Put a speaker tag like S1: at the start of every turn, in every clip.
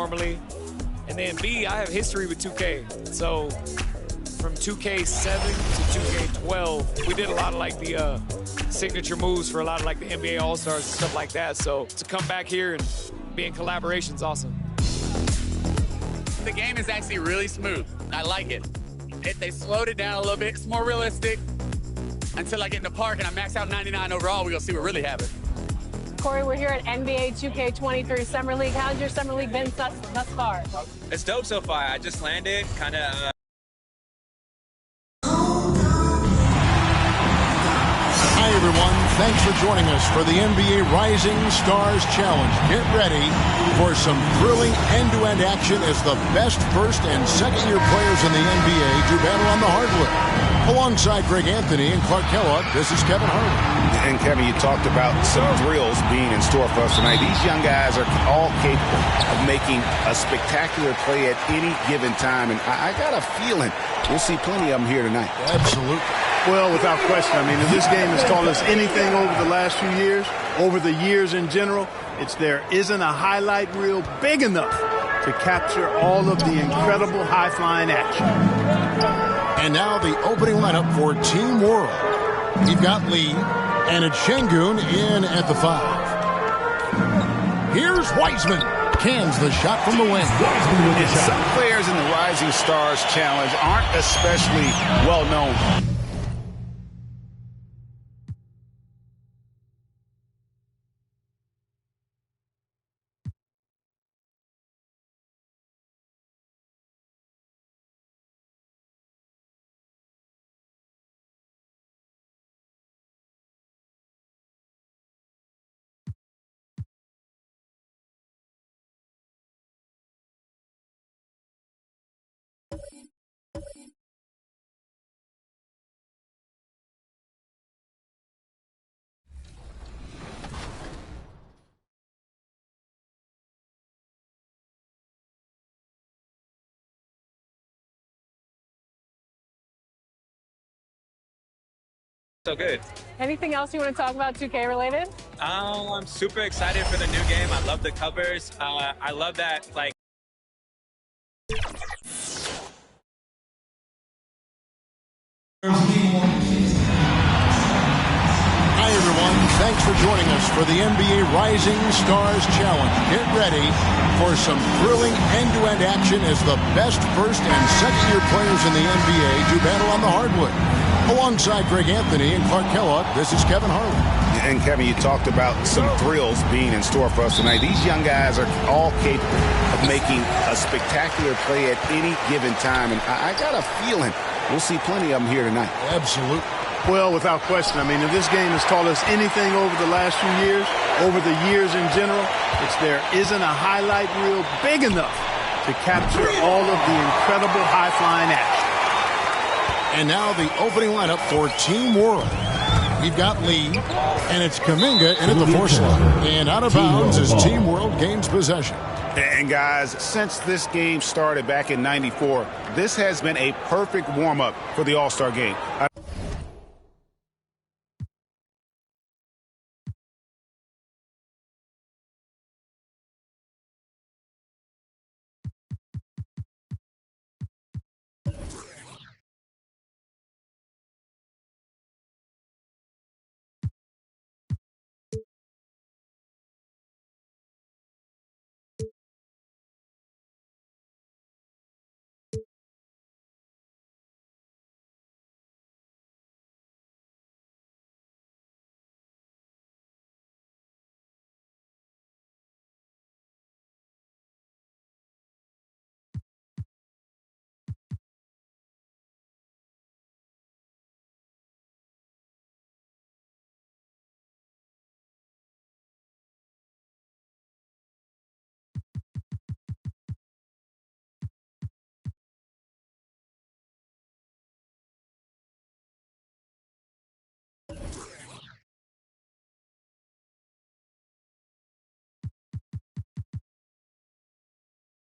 S1: normally. And then B, I have history with 2K. So from 2K7 to 2K12, we did a lot of like the signature moves for a lot of like the NBA All-Stars and stuff like that. So to come back here and be in collaboration is awesome.
S2: The game is actually really smooth. I like it. They slowed it down a little bit. It's more realistic. Until I get in the park and I max out 99 overall, we're going to see what really happens.
S3: Corey, we're here at NBA 2K23 Summer League. How's your Summer League been thus far?
S4: It's dope so far. I just landed, kind of...
S5: Hi, everyone. Thanks for joining us for the NBA Rising Stars Challenge. Get ready for some thrilling end-to-end action as the best first and second-year players in the NBA do battle on the hardwood. Alongside Greg Anthony and Clark Kellogg, this is Kevin Harlan.
S6: And Kevin, you talked about some thrills being in store for us tonight. These young guys are all capable of making a spectacular play at any given time. And I got a feeling we'll see plenty of them here tonight.
S5: Absolutely.
S7: Well, without question. I mean, if this game has taught us anything over the last few years, over the years in general, it's there isn't a highlight reel big enough to capture all of the incredible high-flying action.
S5: And now the opening lineup for Team World. We've got Lee, and it's Şengün in at the 5. Here's Wiseman. Cans the shot from the wing.
S6: And some players in the Rising Stars Challenge aren't especially well known.
S4: So good.
S3: Anything else you want to talk about 2K related?
S4: I'm super excited for the new game. I love the covers. I love that, like...
S5: Hi, everyone. Thanks for joining us for the NBA Rising Stars Challenge. Get ready for some thrilling end-to-end action as the best first and second-year players in the NBA do battle on the hardwood. Alongside Greg Anthony and Clark Kellogg, this is Kevin Harlan.
S6: And Kevin, you talked about some thrills being in store for us tonight. These young guys are all capable of making a spectacular play at any given time. And I got a feeling we'll see plenty of them here tonight.
S5: Absolutely.
S7: Well, without question. I mean, if this game has taught us anything over the last few years, over the years in general, it's there isn't a highlight reel big enough to capture all of the incredible high-flying action.
S5: And now the opening lineup for Team World. We've got Lee, and it's Kuminga in at the 4 slot. And out of bounds as Team World gains possession.
S6: And guys, since this game started back in '94, this has been a perfect warm-up for the All-Star game.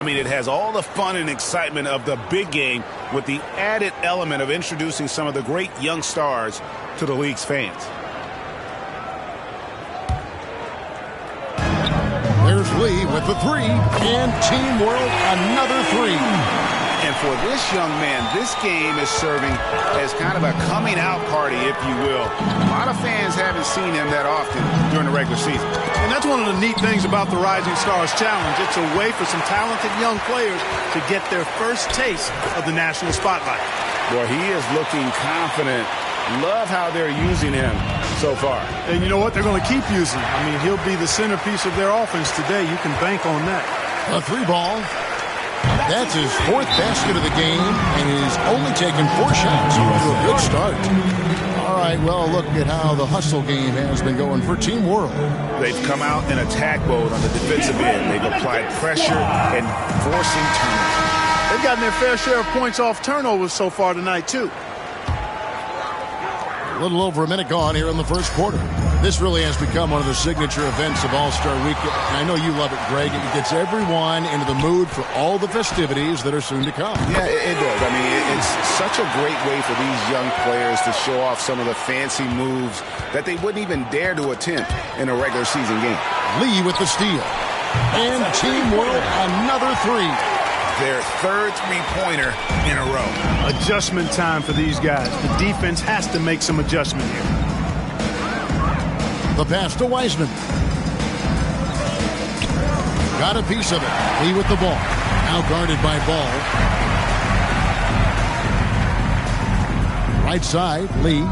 S6: I mean, it has all the fun and excitement of the big game with the added element of introducing some of the great young stars to the league's fans.
S5: Here's Lee with the three, and Team World another three.
S6: And for this young man, this game is serving as kind of a coming out party, if you will. A lot of fans haven't seen him that often during the regular season.
S7: And that's one of the neat things about the Rising Stars Challenge. It's a way for some talented young players to get their first taste of the national spotlight.
S6: Boy, he is looking confident. Love how they're using him so far.
S7: And you know what? They're going to keep using him. I mean, he'll be the centerpiece of their offense today. You can bank on that.
S5: A three ball. That's his fourth basket of the game, and he's only taken 4 shots. Off to a good start. All right, well, look at how the hustle game has been going for Team World.
S6: They've come out in attack mode on the defensive end. They've applied pressure and forcing turnovers.
S7: They've gotten their fair share of points off turnovers so far tonight, too.
S5: A little over a minute gone here in the first quarter. This really has become one of the signature events of All-Star Weekend. And I know you love it, Greg. It gets everyone into the mood for all the festivities that are soon to come.
S6: Yeah, it does. I mean, it's such a great way for these young players to show off some of the fancy moves that they wouldn't even dare to attempt in a regular season game.
S5: Lee with the steal. And Team World another three.
S6: Their third three-pointer in a row.
S7: Adjustment time for these guys. The defense has to make some adjustment here.
S5: The pass to Wiseman. Got a piece of it. Lee with the ball. Now guarded by Ball. Right side, Lee.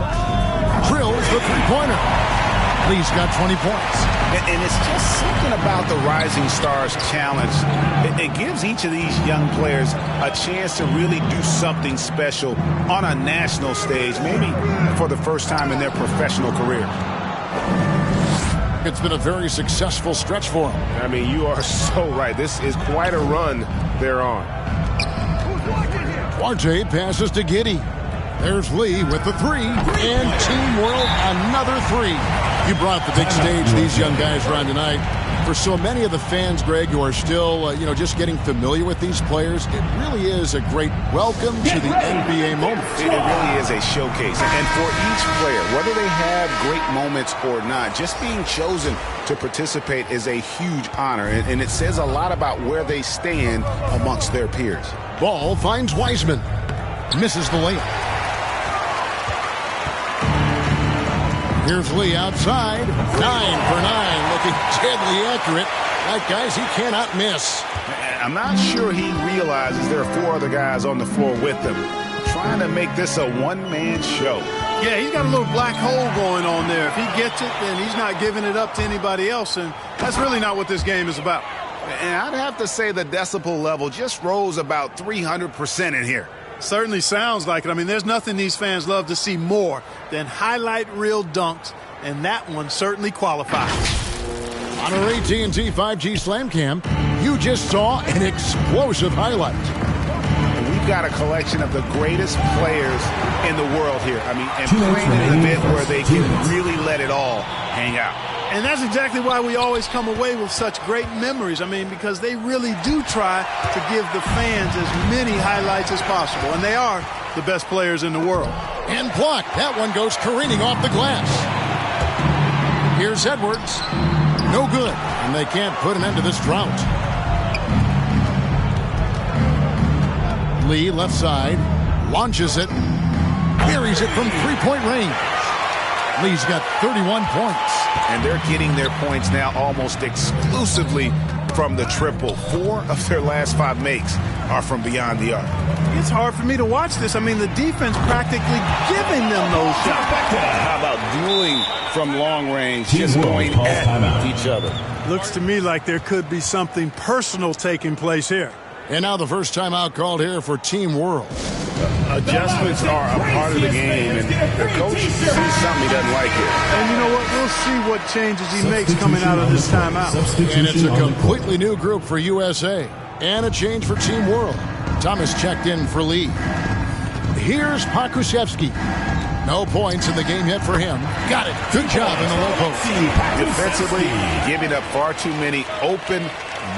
S5: Drills the three-pointer. Lee's got 20 points.
S6: And it's just something about the Rising Stars Challenge. It gives each of these young players a chance to really do something special on a national stage, maybe for the first time in their professional career.
S5: It's been a very successful stretch for them.
S6: I mean, you are so right. This is quite a run they're on.
S5: Duarte passes to Giddey. There's Lee with the three, and Team World another three. You brought up the big stage these young guys are on tonight. For so many of the fans, Greg, who are still, just getting familiar with these players, it really is a great welcome to the NBA moment.
S6: It really is a showcase. And for each player, whether they have great moments or not, just being chosen to participate is a huge honor. And it says a lot about where they stand amongst their peers.
S5: Ball finds Wiseman. Misses the layup. Here's Lee outside. 9 for 9. Looking deadly accurate. Like, guys, he cannot miss.
S6: I'm not sure he realizes there are 4 other guys on the floor with him. Trying to make this a one-man show.
S7: Yeah, he's got a little black hole going on there. If he gets it, then he's not giving it up to anybody else. And that's really not what this game is about.
S6: And I'd have to say the decibel level just rose about 300% in here.
S7: Certainly sounds like it. I mean, there's nothing these fans love to see more than highlight reel dunks, and that one certainly qualifies.
S5: On our AT&T 5G Slam Cam, you just saw an explosive highlight.
S6: And we've got a collection of the greatest players in the world here. I mean, and playing in an event where they can really let it all hang out.
S7: And that's exactly why we always come away with such great memories. I mean, because they really do try to give the fans as many highlights as possible. And they are the best players in the world.
S5: And blocked. That one goes careening off the glass. Here's Edwards. No good. And they can't put an end to this drought. Lee, left side. Launches it. Buries it from three-point range. Lee's got 31 points.
S6: And they're getting their points now almost exclusively from the triple. 4 of their last 5 makes are from beyond the arc.
S7: It's hard for me to watch this. I mean, the defense practically giving them those shots.
S6: How about dueling from long range, just going at each other?
S7: Looks to me like there could be something personal taking place here.
S5: And now the first timeout called here for Team World.
S6: Adjustments are a part of the game, and the coach sees something he doesn't like here.
S7: And you know what? We'll see what changes he makes coming out of this timeout.
S5: And it's a completely new group for USA. And a change for Team World. Thomas checked in for Lee. Here's Pakushevsky. No points in the game yet for him. Got it. Good job in the low post.
S6: Defensively, giving up far too many open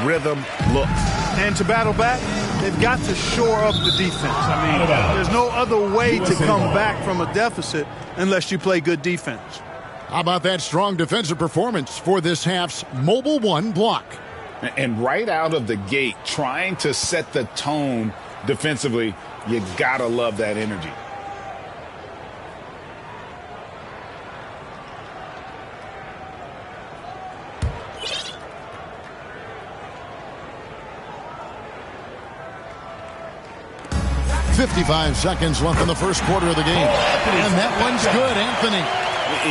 S6: rhythm looks.
S7: And to battle back, they've got to shore up the defense. I mean, there's no other way to come back from a deficit unless you play good defense.
S5: How about that strong defensive performance for this half's Mobile One block?
S6: And right out of the gate, trying to set the tone defensively, you gotta love that energy.
S5: .55 seconds left in the first quarter of the game. And that one's good, Anthony.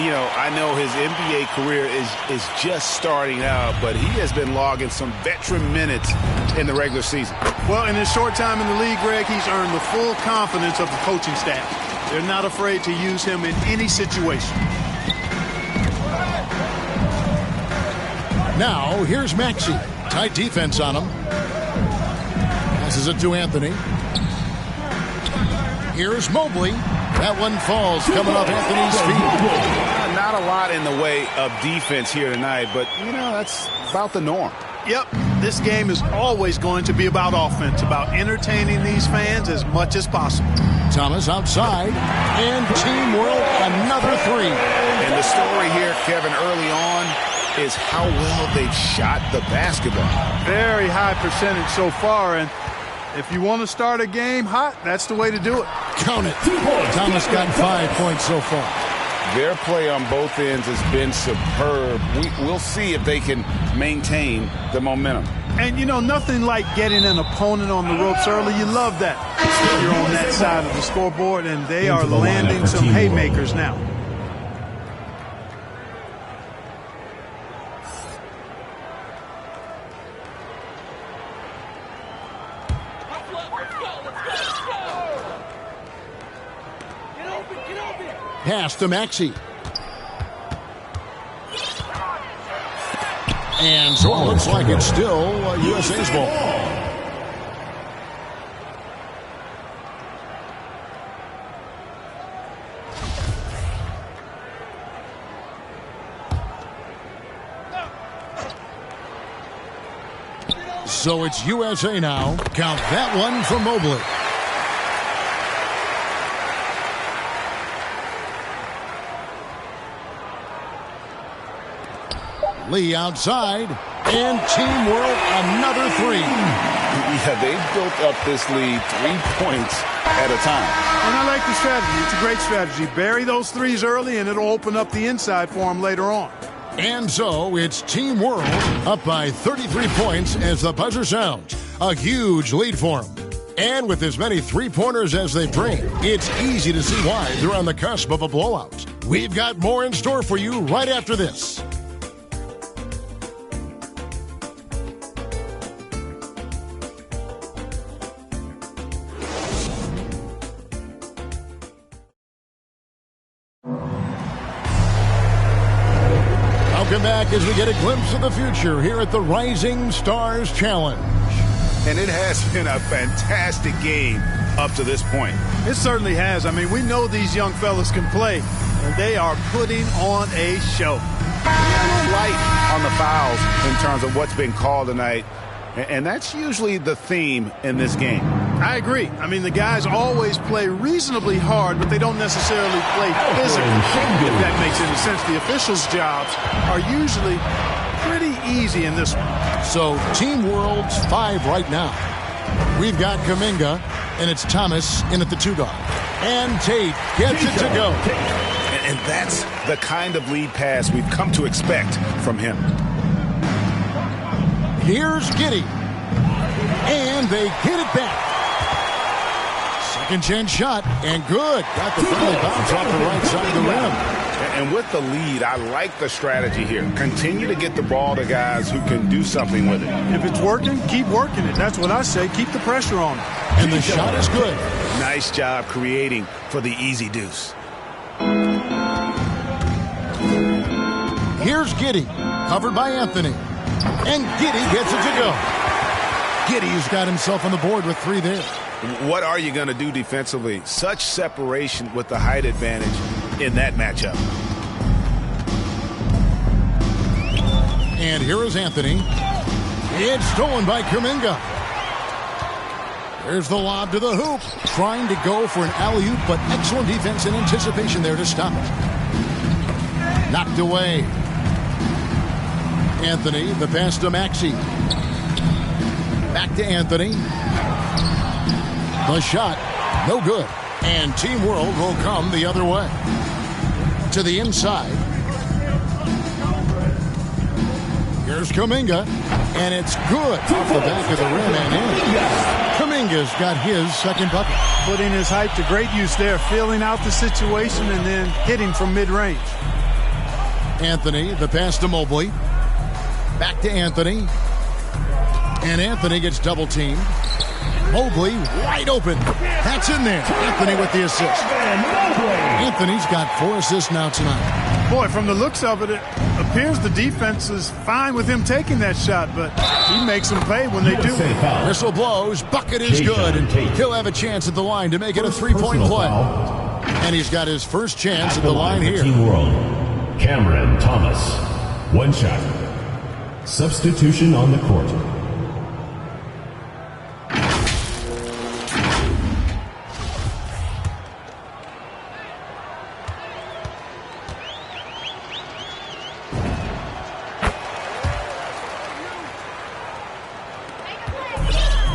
S6: You know, I know his NBA career is just starting out, but he has been logging some veteran minutes in the regular season.
S7: Well, in his short time in the league, Greg, he's earned the full confidence of the coaching staff. They're not afraid to use him in any situation.
S5: Now, here's Maxey. Tight defense on him. Passes it to Anthony. Here's Mobley. That one falls coming off Anthony's feet.
S6: Not a lot in the way of defense here tonight, but, you know, that's about the norm.
S7: Yep, this game is always going to be about offense, about entertaining these fans as much as possible.
S5: Thomas outside, and Team World another three.
S6: And the story here, Kevin, early on is how well they've shot the basketball.
S7: Very high percentage so far, and if you want to start a game hot, that's the way to do it.
S5: Count it. Thomas got 5 points so far.
S6: Their play on both ends has been superb. We'll see if they can maintain the momentum.
S7: And, you know, nothing like getting an opponent on the ropes early. You love that. You're on that side of the scoreboard, and they are landing some haymakers now.
S5: Pass to Maxey. And so it looks like it's still USA's ball. So it's USA now. Count that one from Mobley. Lee outside, and Team World another three.
S6: Yeah, they've built up this lead 3 points at a time.
S7: And I like the strategy. It's a great strategy. Bury those threes early, and it'll open up the inside for them later on.
S5: And so it's Team World up by 33 points as the buzzer sounds. A huge lead for them. And with as many three-pointers as they bring, it's easy to see why they're on the cusp of a blowout. We've got more in store for you right after this. Welcome back as we get a glimpse of the future here at the Rising Stars Challenge.
S6: And it has been a fantastic game up to this point.
S7: It certainly has. I mean, we know these young fellas can play, and they are putting on a show.
S6: Light on the fouls in terms of what's been called tonight, and that's usually the theme in this game.
S7: I agree. I mean, the guys always play reasonably hard, but they don't necessarily play physically, if that makes any sense. The officials' jobs are usually pretty easy in this one.
S5: So, Team World's 5 right now. We've got Kuminga, and it's Thomas in at the 2 guard. And Tate gets it to go.
S6: And that's the kind of lead pass we've come to expect from him.
S5: Here's Giddey. And they get it back. Second chance shot, and good. Got the friendly bounce off the right side of the rim.
S6: And with the lead, I like the strategy here. Continue to get the ball to guys who can do something with it.
S7: If it's working, keep working it. That's what I say. Keep the pressure on it.
S5: And the shot is good.
S6: Nice job creating for the easy deuce.
S5: Here's Giddey, covered by Anthony. And Giddey gets it to go. Giddey's got himself on the board with 3 there.
S6: What are you going to do defensively? Such separation with the height advantage in that matchup.
S5: And here is Anthony. It's stolen by Kuminga. There's the lob to the hoop. Trying to go for an alley-oop, but excellent defense and anticipation there to stop it. Knocked away. Anthony, the pass to Maxey. Back to Anthony. The shot, no good. And Team World will come the other way. To the inside. Here's Kuminga. And it's good off the back of the rim and in. Kuminga's got his second bucket.
S7: Putting his height to great use there, feeling out the situation and then hitting from mid-range.
S5: Anthony, the pass to Mobley. Back to Anthony. And Anthony gets double-teamed. Mobley wide open. That's in there. Anthony with the assist. Anthony's got 4 assists now tonight.
S7: Boy, from the looks of it, it appears the defense is fine with him taking that shot, but he makes them pay when they do.
S5: Whistle blows. Bucket is good, and he'll have a chance at the line to make it a 3-point play. And he's got his first chance at the line here.
S8: Team World, Cameron Thomas. 1 shot. Substitution on the court.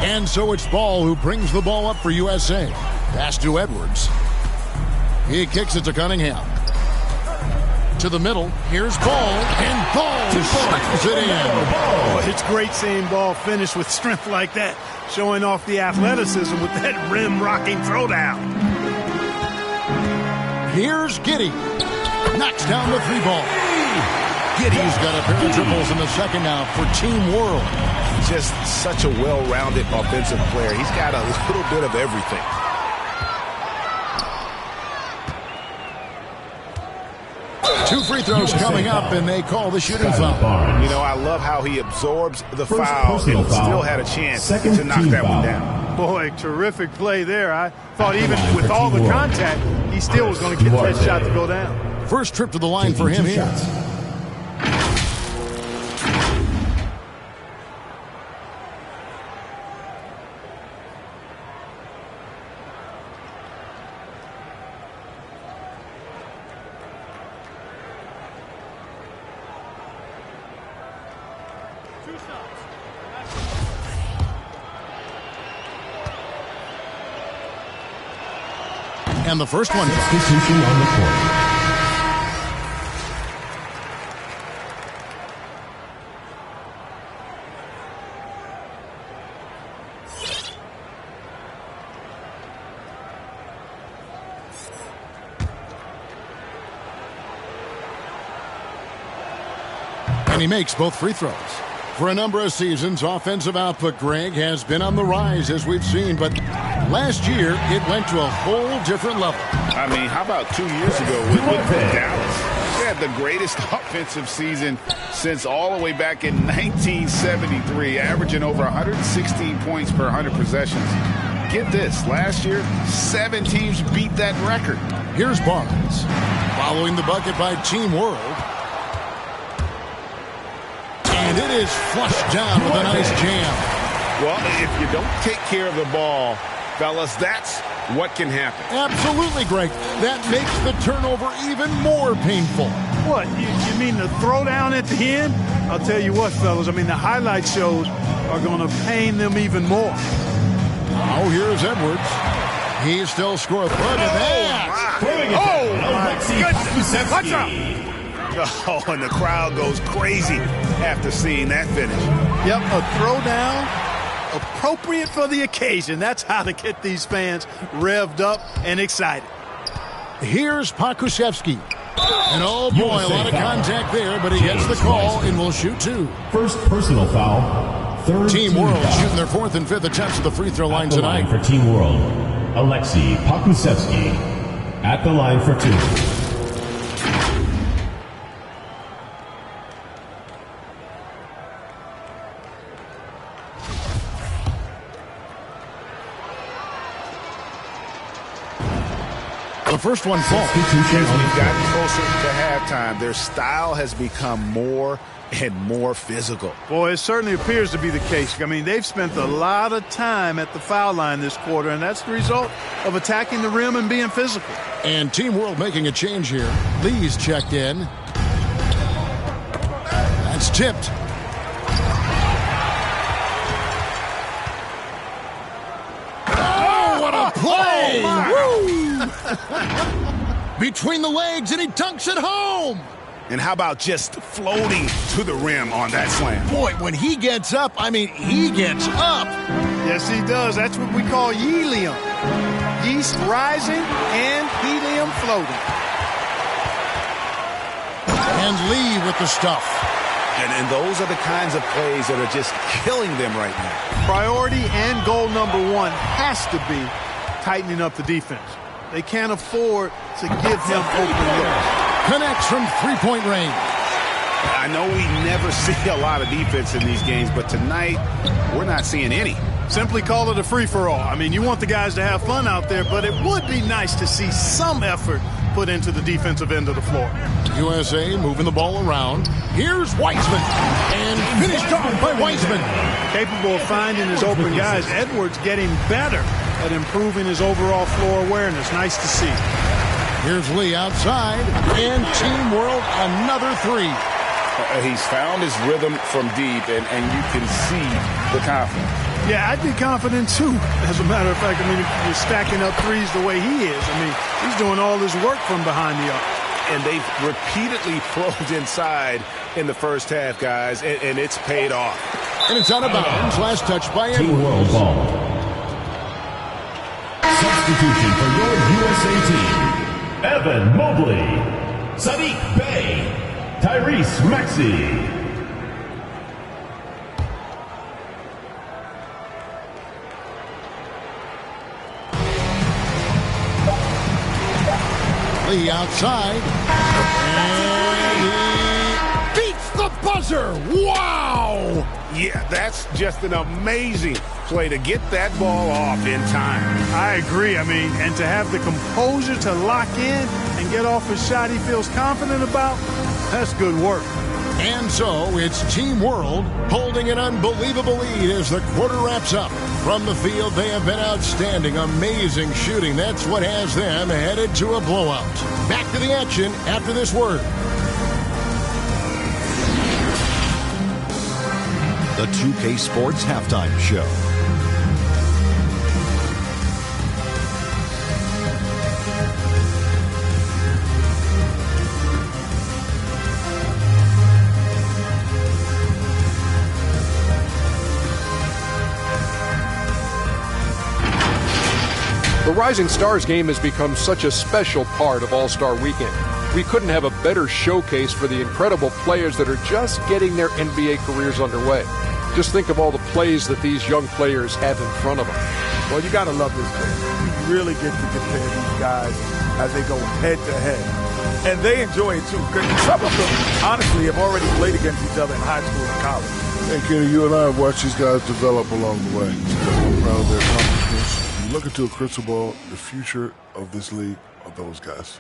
S5: And so it's Ball who brings the ball up for USA. Pass to Edwards. He kicks it to Cunningham. To the middle. Here's Ball. And Ball slams it in.
S7: Oh, it's great seeing Ball finish with strength like that. Showing off the athleticism with that rim-rocking throwdown.
S5: Here's Giddey. Knocks down the 3-ball. Giddey's got a pair of triples in the second now for Team World.
S6: Just such a well-rounded offensive player. He's got a little bit of everything.
S5: Two free throws coming up, and they call the shooting foul.
S6: You know, I love how he absorbs the foul and still had a chance to knock that one down.
S7: Boy, terrific play there. I thought even with all the contact, he still was going to get that shot to go down.
S5: First trip to the line for him here. And the first one.
S8: Substitution on the court.
S5: And he makes both free throws. For a number of seasons, offensive output, Greg, has been on the rise, as we've seen. But last year, it went to a whole different level.
S6: I mean, how about 2 years ago with Dallas? They had the greatest offensive season since all the way back in 1973, averaging over 116 points per 100 possessions. Get this, last year, 7 teams beat that record.
S5: Here's Barnes, following the bucket by Team World. And it is flushed down with a nice jam.
S6: Well, if you don't take care of the ball, fellas, that's what can happen.
S5: Absolutely, Greg. That makes the turnover even more painful.
S7: What, you mean the throwdown at the end? I'll tell you what, fellas, I mean, the highlight shows are going to pain them even more.
S5: Oh, here's Edwards. He still scores. Look at that.
S6: Oh, my goodness. Watch out. Oh, and the crowd goes crazy after seeing that finish.
S7: Yep, a throwdown appropriate for the occasion. That's how to get these fans revved up and excited.
S5: Here's Pokusevski. And oh boy, a lot of contact there, but he gets the call and will shoot 2.
S8: First personal foul. Third
S5: Team World shooting their 4th and 5th attempts at the free throw line tonight.
S8: For Team World, Alexei Pokusevski at the line for 2.
S5: The first one falls.
S6: As we've gotten closer to halftime, their style has become more and more physical.
S7: Boy, it certainly appears to be the case. I mean, they've spent a lot of time at the foul line this quarter, and that's the result of attacking the rim and being physical.
S5: And Team World making a change here. Lee's checked in. That's tipped. play. Between the legs, and he dunks it home.
S6: And how about just floating to the rim on that slam?
S5: Boy, when he gets up, I mean, he gets up.
S7: Yes, he does. That's what we call helium. Yeast rising and helium floating.
S5: And Lee with the stuff.
S6: And those are the kinds of plays that are just killing them right now.
S7: Priority and goal number one has to be tightening up the defense. They can't afford to give him open looks.
S5: Connects from three-point range.
S6: I know we never see a lot of defense in these games, but tonight we're not seeing any.
S7: Simply call it a free-for-all. I mean, you want the guys to have fun out there, but it would be nice to see some effort put into the defensive end of the floor.
S5: USA moving the ball around. Here's Weissman. And finished off by Weissman.
S7: Capable of finding his open guys. Edwards getting better at improving his overall floor awareness. Nice to see.
S5: Here's Lee outside. And Team World, another three.
S6: He's found his rhythm from deep, and you can see the confidence.
S7: Yeah, I'd be confident, too. As a matter of fact, I mean, if you're stacking up threes the way he is, I mean, he's doing all his work from behind the arc.
S6: And they've repeatedly probed inside in the first half, guys, and it's paid off.
S5: And it's out of bounds. Last touch by Edwards.
S8: Team World ball. Substitution for your USA team. Evan Mobley, Sadiq Bey, Tyrese Maxey.
S5: Lee outside. And he beats the buzzer. Wow!
S6: Yeah, that's just an amazing play to get that ball off in time.
S7: I agree. I mean, and to have the composure to lock in and get off a shot he feels confident about, that's good work.
S5: And so it's Team World holding an unbelievable lead as the quarter wraps up. From the field, they have been outstanding, amazing shooting. That's what has them headed to a blowout. Back to the action after this word.
S9: The 2K Sports Halftime Show.
S10: The Rising Stars game has become such a special part of All-Star Weekend. We couldn't have a better showcase for the incredible players that are just getting their NBA careers underway. Just think of all the plays that these young players have in front of them.
S11: Well, you got to love this game. You really get to compare these guys as they go head-to-head. And they enjoy it, too. Some of them, honestly, have already played against each other in high school and college.
S12: Hey, Kenny, you and I have watched these guys develop along the way. I'm proud of their accomplishments. You look into a crystal ball, the future of this league are those guys.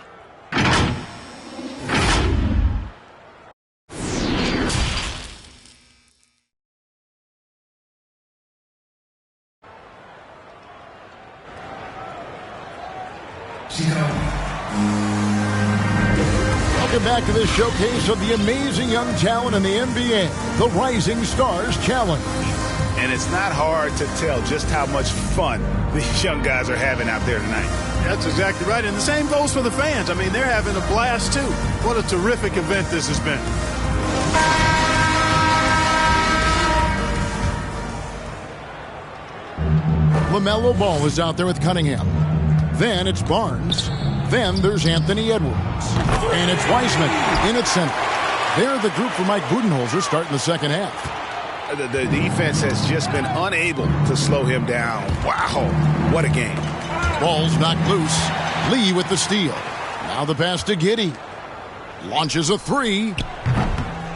S5: Welcome back to this showcase of the amazing young talent in the NBA, the Rising Stars Challenge.
S6: And it's not hard to tell just how much fun these young guys are having out there tonight.
S7: That's exactly right. And the same goes for the fans. I mean, they're having a blast, too. What a terrific event this has been.
S5: LaMelo Ball is out there with Cunningham. Then it's Barnes. Then there's Anthony Edwards. And it's Weissman in at center. They're the group for Mike Budenholzer starting the second half.
S6: The defense has just been unable to slow him down. Wow, what a game.
S5: Ball's knocked loose. Lee with the steal. Now the pass to Giddey. Launches a three.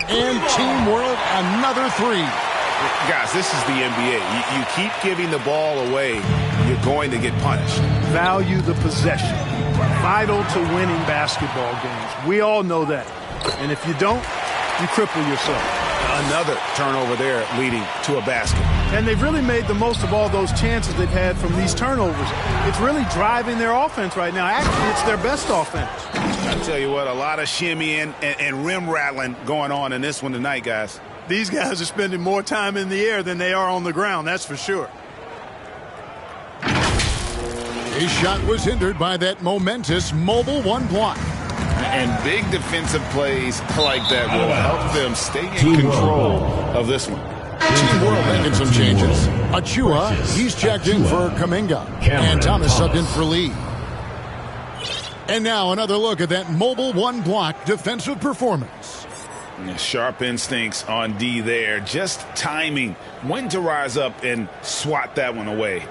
S5: And Team World, another three.
S6: Guys, this is the NBA. You keep giving the ball away, you're going to get punished.
S7: Value the possession. Vital to winning basketball games. We all know that. And if you don't, you cripple yourself.
S6: Another turnover there leading to a basket.
S7: And they've really made the most of all those chances they've had from these turnovers. It's really driving their offense right now. Actually, it's their best offense.
S6: I tell you what, a lot of shimmying and rim rattling going on in this one tonight, guys.
S7: These guys are spending more time in the air than they are on the ground, that's for sure.
S5: His shot was hindered by that momentous mobile one block.
S6: And big defensive plays like that will help them stay in control of this one.
S5: Team World making some changes. Achua, he's checked in for Kuminga. And Thomas subbed in for Lee. And now another look at that mobile one block defensive performance.
S6: Sharp instincts on D there. Just timing when to rise up and swat that one away.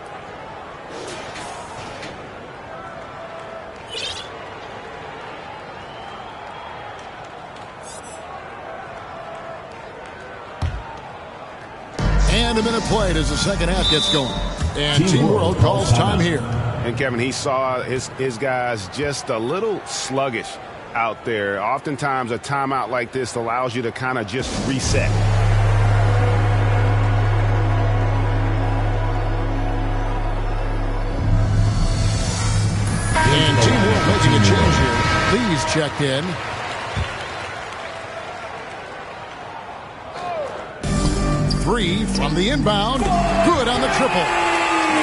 S5: And a minute played as the second half gets going. And Team World calls time here.
S6: And Kevin, he saw his guys just a little sluggish out there. Oftentimes a timeout like this allows you to kind of just reset.
S5: And Team World making a change here. Lee's checked in. Three from the inbound. Good on the triple.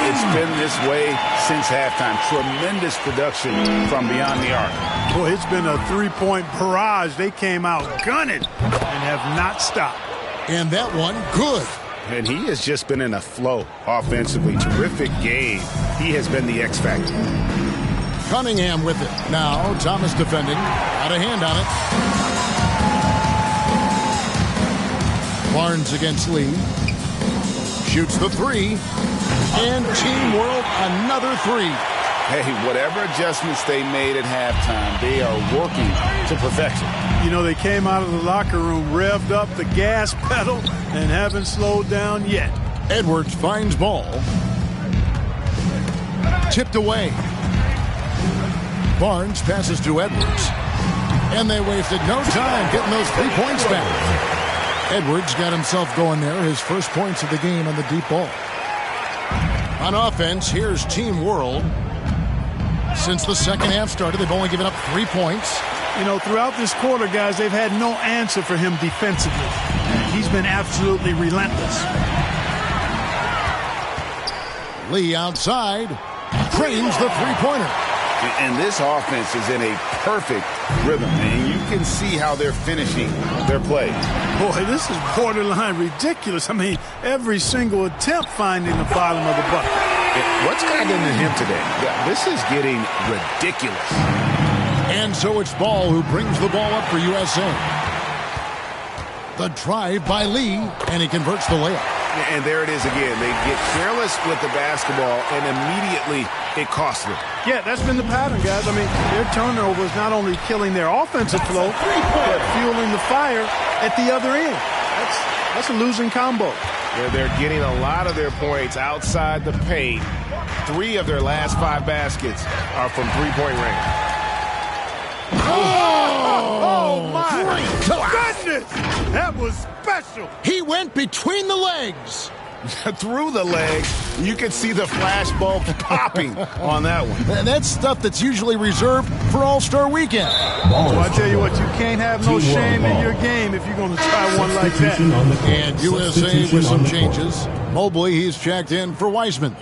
S6: It's been this way since halftime. Tremendous production from beyond the arc.
S7: Boy, it's been a three-point barrage. They came out gunning and have not stopped.
S5: And that one, good.
S6: And he has just been in a flow offensively. Terrific game. He has been the X factor.
S5: Cunningham with it. Now Thomas defending. Got a hand on it. Barnes against Lee. Shoots the three. And Team World another three.
S6: Hey, whatever adjustments they made at halftime, they are working to perfection.
S7: You know, they came out of the locker room, revved up the gas pedal, and haven't slowed down yet.
S5: Edwards finds ball. Tipped away. Barnes passes to Edwards. And they wasted no time getting those 3 points back. Edwards got himself going there, his first points of the game on the deep ball. On offense, here's Team World. Since the second half started, they've only given up 3 points.
S7: You know, throughout this quarter, guys, they've had no answer for him defensively. He's been absolutely relentless.
S5: Lee outside. Cranes the three-pointer.
S6: And this offense is in a perfect rhythm, and you can see how they're finishing their play.
S7: Boy, this is borderline ridiculous. I mean, every single attempt finding the bottom of the bucket.
S6: What's gotten into him today? This is getting ridiculous.
S5: And so it's Ball who brings the ball up for USA. The drive by Lee, and he converts the layup.
S6: And there it is again. They get careless with the basketball, and immediately it costs them.
S7: Yeah, that's been the pattern, guys. I mean, their turnovers not only killing their offensive flow, but fueling the fire at the other end. That's a losing combo.
S6: They're getting a lot of their points outside the paint. 3 of their last 5 baskets are from three-point range.
S7: Oh my goodness! That was special.
S5: He went between the legs.
S6: Through the legs. You can see the flash bulb popping on that one.
S5: And that's stuff that's usually reserved for All-Star Weekend.
S7: So I tell you what, you can't have no shame in your game if you're going to try one like that.
S5: And USA with some changes. Mobley, he's checked in for Wiseman.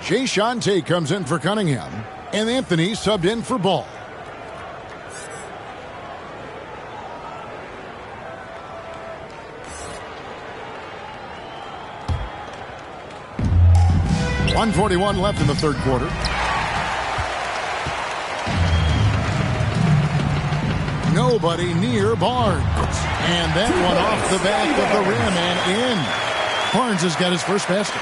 S5: Jay Shante comes in for Cunningham. And Anthony subbed in for Ball. .141 left in the third quarter. Nobody near Barnes. And that one off the back of the rim and in. Barnes has got his first basket.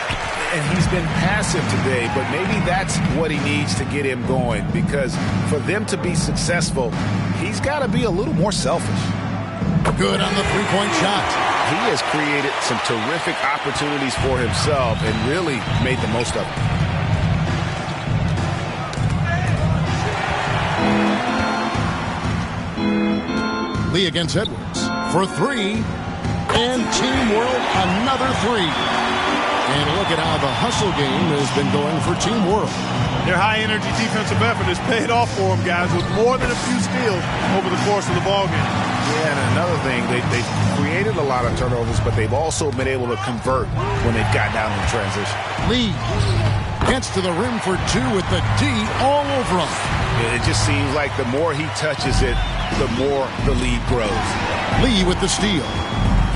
S6: And he's been passive today, but maybe that's what he needs to get him going, because for them to be successful, he's got to be a little more selfish.
S5: Good on the three-point shot.
S6: He has created some terrific opportunities for himself and really made the most of it.
S5: Lee against Edwards for 3. And Team World another 3. And look at how the hustle game has been going for Team World.
S7: Their high-energy defensive effort has paid off for them, guys, with more than a few steals over the course of the ballgame.
S6: Yeah, and another thing, they've created a lot of turnovers, but they've also been able to convert when they've gotten down in transition.
S5: Lee Gets to the rim for two with the D all over him.
S6: It just seems like the more he touches it, the more the lead grows.
S5: Lee with the steal.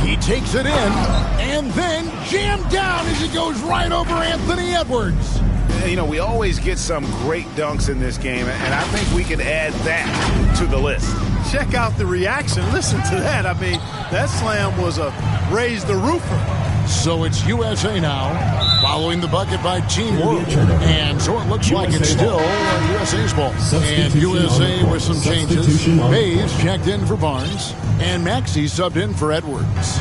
S5: He takes it in and then jammed down as he goes right over Anthony Edwards.
S6: You know, we always get some great dunks in this game, and I think we can add that to the list.
S7: Check out the reaction. Listen to that. I mean, that slam was a raise the roofer.
S5: So it's USA now, following the bucket by Team World. And so it looks like it's still USA's ball. And USA with some changes. Mays checked in for Barnes, and Maxey subbed in for Edwards.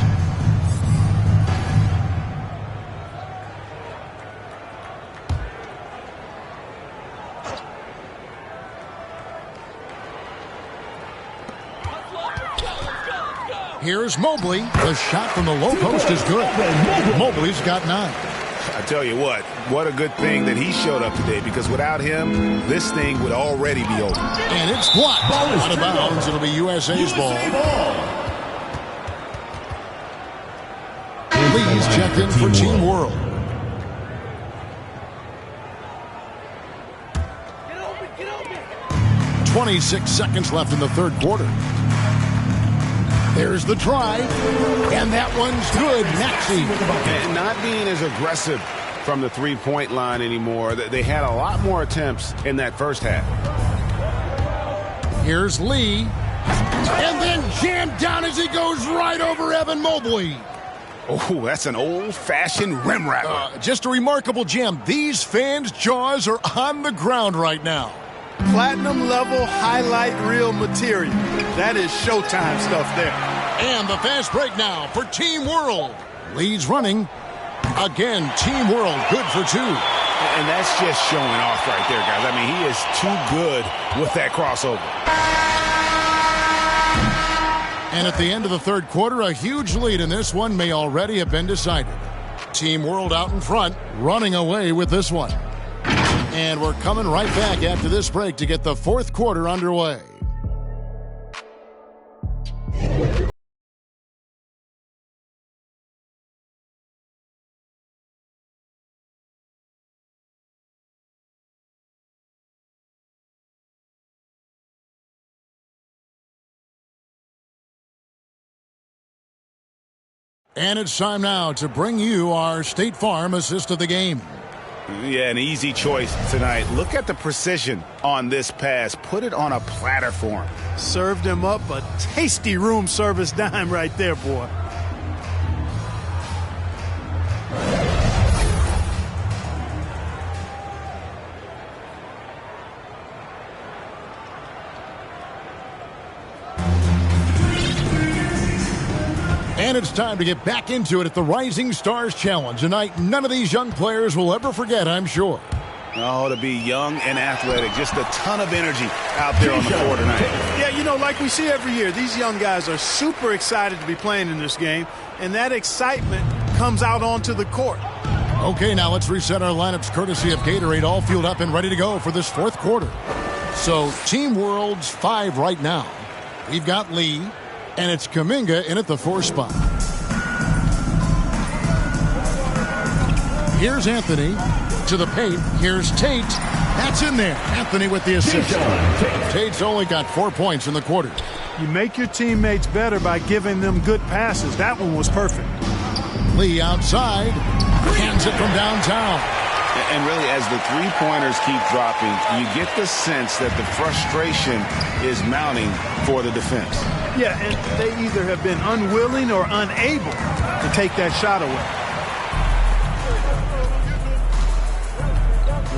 S5: Here's Mobley. The shot from the low post is good. Mobley's got 9.
S6: I tell you what a good thing that he showed up today, because without him, this thing would already be over.
S5: And it's blocked. Out of bounds. It'll be USA's ball. Lee's checked in for Team World. Get open. 26 seconds left in the third quarter. There's the try, and that one's good. Maxey.
S6: And not being as aggressive from the three-point line anymore. They had a lot more attempts in that first half.
S5: Here's Lee, and then jammed down as he goes right over Evan Mobley.
S6: Oh, that's an old-fashioned rim rattler.
S5: Just a remarkable jam. These fans' jaws are on the ground right now.
S7: Platinum level highlight reel material. That is Showtime stuff there.
S5: And the fast break now for Team World. Lee's running. Again, Team World good for 2.
S6: And that's just showing off right there, guys. I mean, he is too good with that crossover.
S5: And at the end of the third quarter, a huge lead in this one may already have been decided. Team World out in front, running away with this one. And we're coming right back after this break to get the fourth quarter underway. And it's time now to bring you our State Farm assist of the game.
S6: Yeah, an easy choice tonight. Look at the precision on this pass. Put it on a platter for him.
S7: Served him up a tasty room service dime right there, boy.
S5: And it's time to get back into it at the Rising Stars Challenge. A night none of these young players will ever forget, I'm sure.
S6: Oh, to be young and athletic. Just a ton of energy out there on the floor tonight.
S7: Yeah, you know, like we see every year, these young guys are super excited to be playing in this game, and that excitement comes out onto the court.
S5: Okay, now let's reset our lineups courtesy of Gatorade, all fueled up and ready to go for this fourth quarter. So, Team World's 5 right now. We've got Lee, and it's Kuminga in at the 4 spot. Here's Anthony to the paint. Here's Tate. That's in there. Anthony with the assist. Tate's only got 4 points in the quarter.
S7: You make your teammates better by giving them good passes. That one was perfect.
S5: Lee outside. Hands it from downtown.
S6: And really, as the three-pointers keep dropping, you get the sense that the frustration is mounting for the defense.
S7: Yeah, and they either have been unwilling or unable to take that shot away.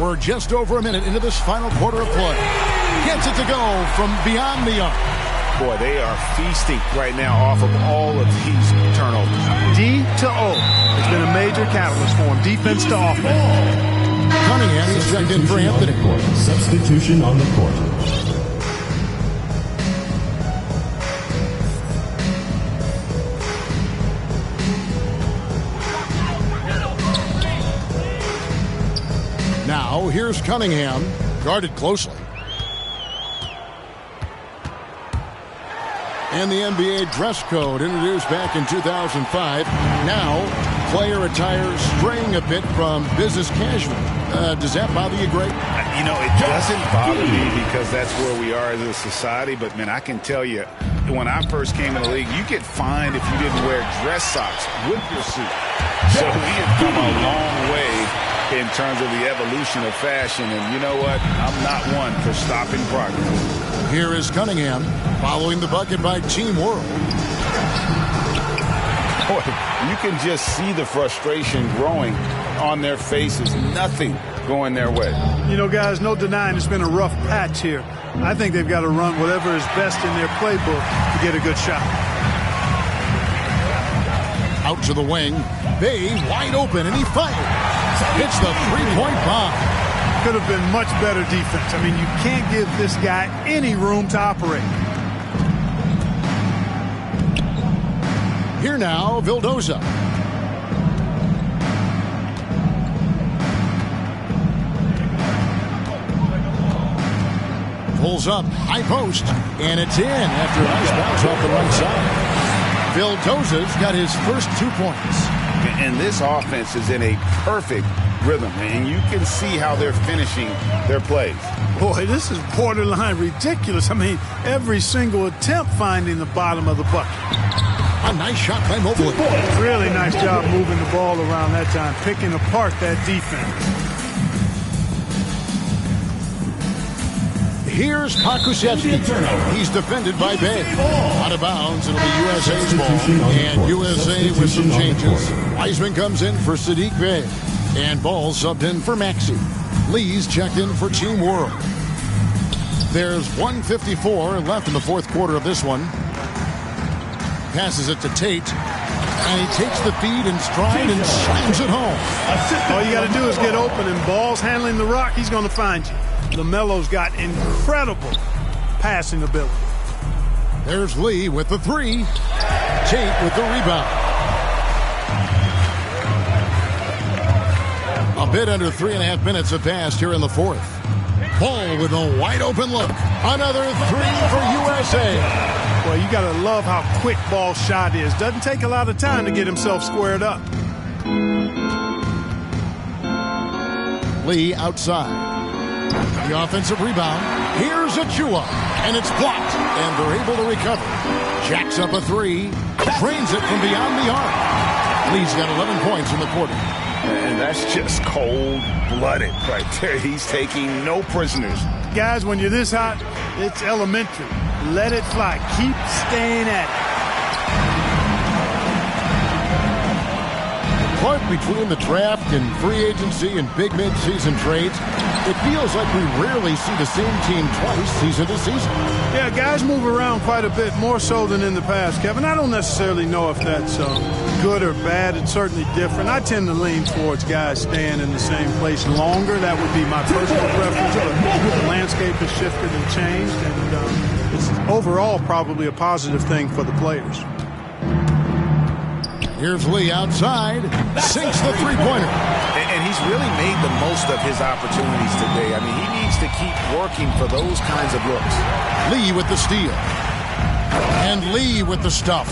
S5: We're just over a minute into this final quarter of play. Gets it to go from beyond the arc.
S6: Boy, they are feasting right now off of all of these turnovers.
S7: D to O has been a major catalyst for him, defense to offense.
S5: Cunningham is checked in for Anthony.
S8: Substitution on the court.
S5: Now, here's Cunningham, guarded closely. And the NBA dress code introduced back in 2005. Now, player attire straying a bit from business casual. Does that bother you, Greg?
S6: You know, it doesn't bother me because that's where we are as a society. But, man, I can tell you, when I first came in the league, you get fined if you didn't wear dress socks with your suit. So we have come a long way in terms of the evolution of fashion. And you know what? I'm not one for stopping progress.
S5: Here is Cunningham following the bucket by Team World.
S6: Boy, you can just see the frustration growing on their faces. Nothing going their way.
S7: You know, guys, no denying it's been a rough patch here. I think they've got to run whatever is best in their playbook to get a good shot.
S5: Out to the wing. Bay wide open, and he fires. Hits the three-point bomb.
S7: Could have been much better defense. I mean, you can't give this guy any room to operate.
S5: Here now, Vildoza. Pulls up, high post, and it's in after a nice bounce off the right side. Vildoza's got his first 2 points.
S6: And this offense is in a perfect rhythm, and you can see how they're finishing their plays.
S7: Boy, this is borderline ridiculous. I mean, every single attempt finding the bottom of the bucket.
S5: A nice shot by Mobley.
S7: Really nice job moving the ball around that time, picking apart that defense.
S5: Here's Pakusevsky. He's defended by Bay. Out of bounds, it'll be USA's ball. And USA with some changes. Wiseman comes in for Sadiq Bey. And Ball subbed in for Maxey. Lee's checked in for Team World. There's 1:54 left in the fourth quarter of this one. Passes it to Tate. And he takes the feed in stride and slams it home.
S7: All you got to do is get open, and Ball's handling the rock. He's going to find you. LaMelo's got incredible passing ability.
S5: There's Lee with the three. Tate with the rebound. A bit under 3.5 minutes have passed here in the fourth. Ball with a wide open look. Another three for USA.
S7: Well, you got to love how quick Ball's shot is. Doesn't take a lot of time to get himself squared up.
S5: Lee outside. The offensive rebound. Here's Achua. And it's blocked. And they're able to recover. Jacks up a three. Trains it from beyond the arc. Lee's got 11 points in the quarter.
S6: And that's just cold-blooded right there. He's taking no prisoners.
S7: Guys, when you're this hot, it's elementary. Let it fly. Keep staying at it.
S5: But between the draft and free agency and big mid-season trades, it feels like we rarely see the same team twice season to season.
S7: Yeah, guys move around quite a bit, more so than in the past, Kevin. I don't necessarily know if that's good or bad. It's certainly different. I tend to lean towards guys staying in the same place longer. That would be my personal preference, but the landscape has shifted and changed, and it's overall probably a positive thing for the players.
S5: Here's Lee outside, sinks the three-pointer.
S6: And he's really made the most of his opportunities today. I mean, he needs to keep working for those kinds of looks.
S5: Lee with the steal. And Lee with the stuff.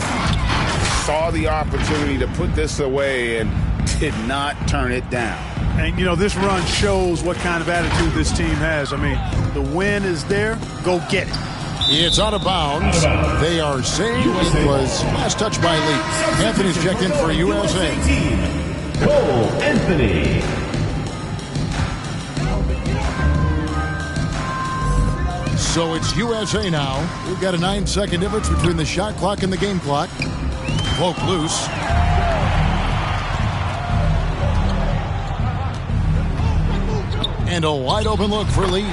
S6: Saw the opportunity to put this away and did not turn it down.
S7: And, you know, this run shows what kind of attitude this team has. I mean, the win is there. Go get it.
S5: It's out of bounds. They are saying it was last touched by Lee. Anthony's checked in for USA.
S8: Cole Anthony.
S5: So it's USA now. We've got a 9-second difference between the shot clock and the game clock. Poke loose. And a wide open look for Lee.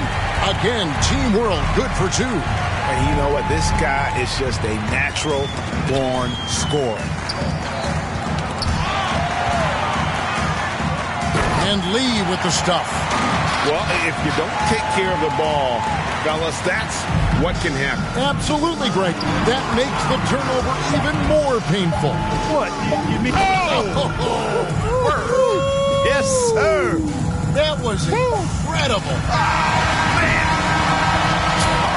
S5: Again, Team World good for two.
S6: And you know what? This guy is just a natural-born scorer.
S5: And Lee with the stuff.
S6: Well, if you don't take care of the ball, fellas, that's what can happen.
S5: Absolutely, Greg. That makes the turnover even more painful.
S7: What? You mean?
S6: Yes, sir.
S5: That was incredible.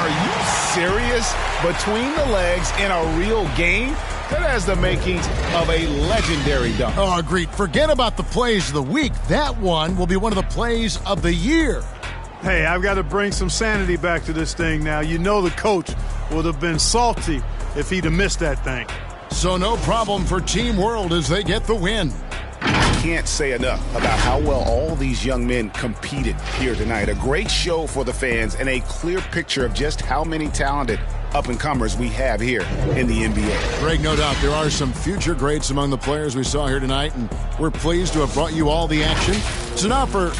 S6: Are you serious? Between the legs in a real game? That has the makings of a legendary dunk.
S5: Oh, agreed. Forget about the plays of the week. That one will be one of the plays of the year.
S7: Hey, I've got to bring some sanity back to this thing now. You know the coach would have been salty if he'd have missed that thing.
S5: So no problem for Team World as they get the win.
S6: Can't say enough about how well all these young men competed here tonight. A great show for the fans and a clear picture of just how many talented up-and-comers we have here in the NBA.
S5: Greg, no doubt there are some future greats among the players we saw here tonight, and we're pleased to have brought you all the action. So now for...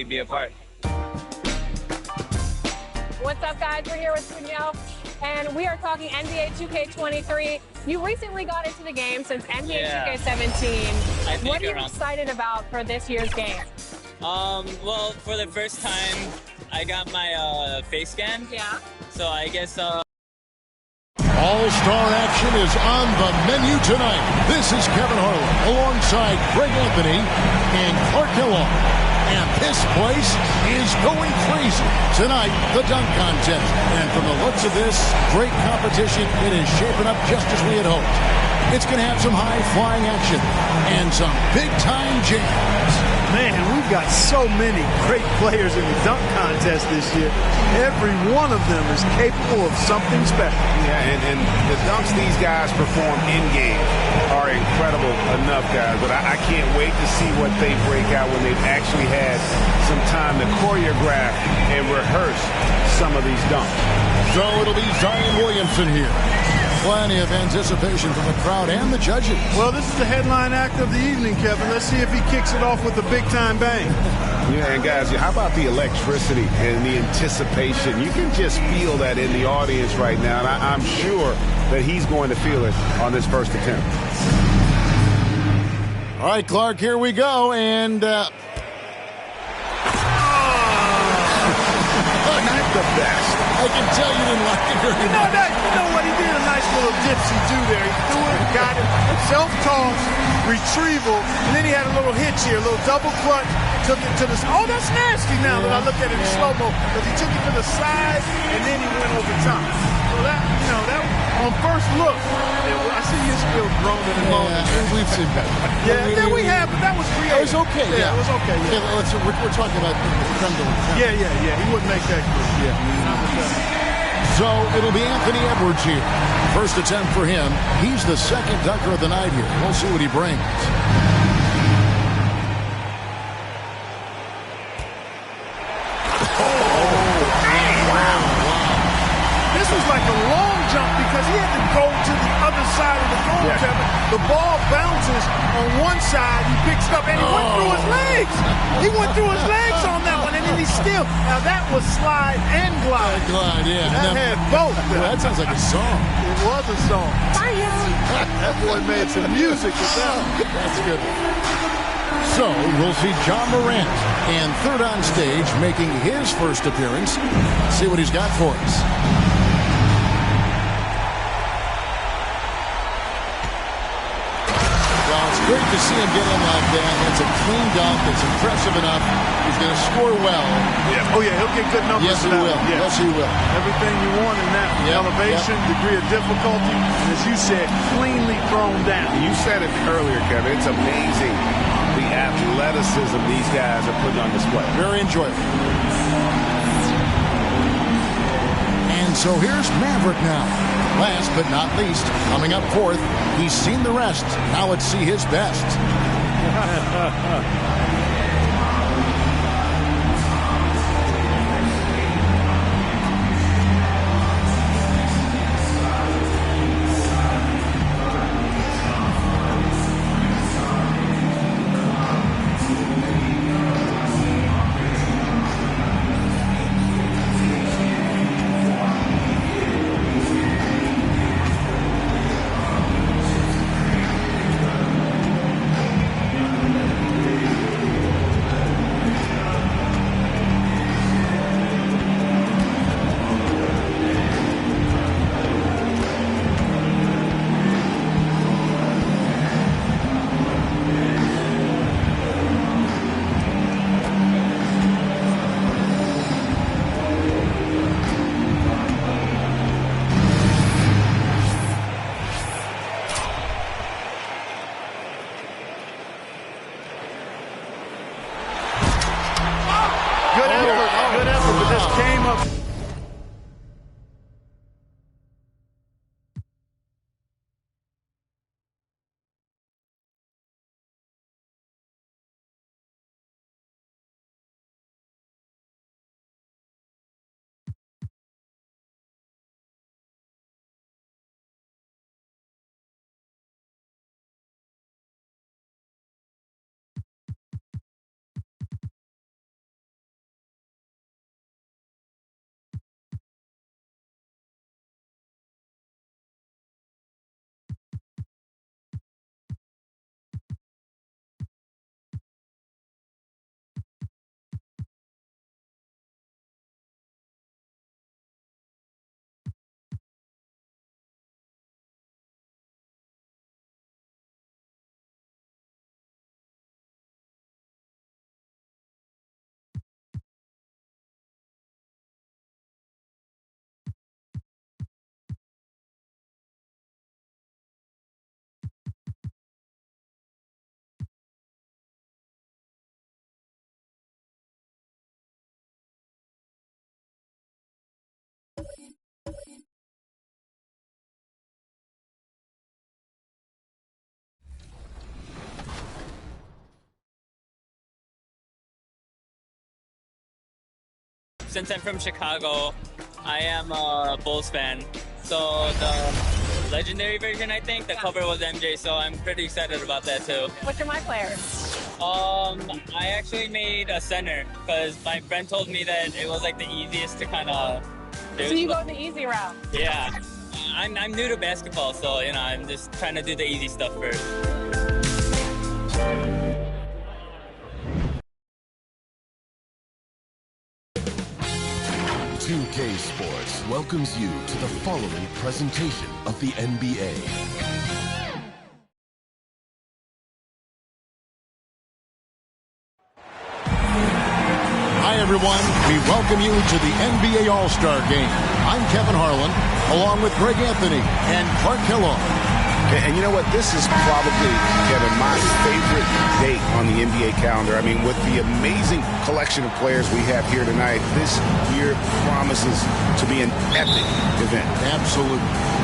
S4: Be a part.
S3: What's up, guys? We're here with Cunyo, and we are talking NBA 2K23. You recently got into the game since NBA 2K17. What are you excited about for this year's game?
S13: Well, for the first time, I got my face scan.
S3: Yeah.
S13: So I guess...
S5: All-Star action is on the menu tonight. This is Kevin Harlan alongside Greg Anthony and Clark Kellogg. And this place is going crazy. Tonight, the dunk contest. And from the looks of this great competition, it is shaping up just as we had hoped. It's going to have some high-flying action and some big-time jams.
S7: Man, we've got so many great players in the dunk contest this year. Every one of them is capable of something special.
S6: Yeah, and the dunks these guys perform in-game are incredible enough, guys. But I can't wait to see what they break out when they've actually had some time to choreograph and rehearse some of these dunks.
S5: So it'll be Zion Williamson here. Plenty of anticipation from the crowd and the judges.
S7: Well, this is the headline act of the evening, Kevin. Let's see if he kicks it off with a big-time bang.
S6: Yeah, and guys, how about the electricity and the anticipation? You can just feel that in the audience right now, and I'm sure that he's going to feel it on this first attempt.
S5: All right, Clark, here we go, and...
S6: the best.
S5: I can tell you didn't like it very much.
S7: You know what? He did a nice little dipsy-do there. He threw it, got it, self-toss, retrieval, and then he had a little hitch here, a little double clutch, took it to the... Oh, that's nasty now that I look at it in slow-mo, because he took it to the side, and then he went over top. So that, that on first look, I see his skills groaning and moaning.
S5: Yeah, we've seen that.
S7: We have, but that was creative.
S5: It was okay.
S7: Yeah, it was okay. Yeah.
S5: We're talking about creme de la creme.
S7: Yeah. He wouldn't make that good. Yeah.
S5: So it'll be Anthony Edwards here. First attempt for him. He's the second dunker of the night here. We'll see what he brings.
S7: This was like a long jump because he had to go to the other side of the goal, Kevin. The ball bounces on one side, he picks it up, and he went through his legs. He went through his legs on that one, and then he still. Now that was slide and glide. That had both.
S5: Well, that sounds like a song.
S7: It was a song. That boy made some music with that.
S5: That's good. So we'll see John Morant, and third on stage, making his first appearance. See what he's got for us. Great to see him get in like that. It's a clean dunk. It's impressive enough. He's going to score well.
S7: Yeah. Oh, yeah, he'll get good numbers.
S5: Yes, he will.
S7: Yeah.
S5: Yes, he will.
S7: Everything you want in that elevation, degree of difficulty, and as you said, cleanly thrown down.
S6: You said it earlier, Kevin. It's amazing the athleticism these guys are putting on display.
S5: Very enjoyable. And so here's Maverick now. Last but not least, coming up fourth, he's seen the rest. Now let's see his best.
S7: Good effort, but this came up.
S13: Since I'm from Chicago, I am a Bulls fan. So the legendary version, I think, the cover was MJ, so I'm pretty excited about that too.
S3: What's your My Player?
S13: I actually made a center because my friend told me that it was like the easiest to kind of do.
S3: So you go the easy route?
S13: Yeah. I'm new to basketball, so you know, I'm just trying to do the easy stuff first.
S5: 2
S14: 2K Sports welcomes you to the following presentation of the NBA.
S5: Hi, everyone. We welcome you to the NBA All-Star Game. I'm Kevin Harlan, along with Greg Anthony and Clark Kellogg.
S6: And you know what? This is probably, Kevin, my favorite date on the NBA calendar. I mean, with the amazing collection of players we have here tonight, this year promises to be an epic event.
S5: Absolutely.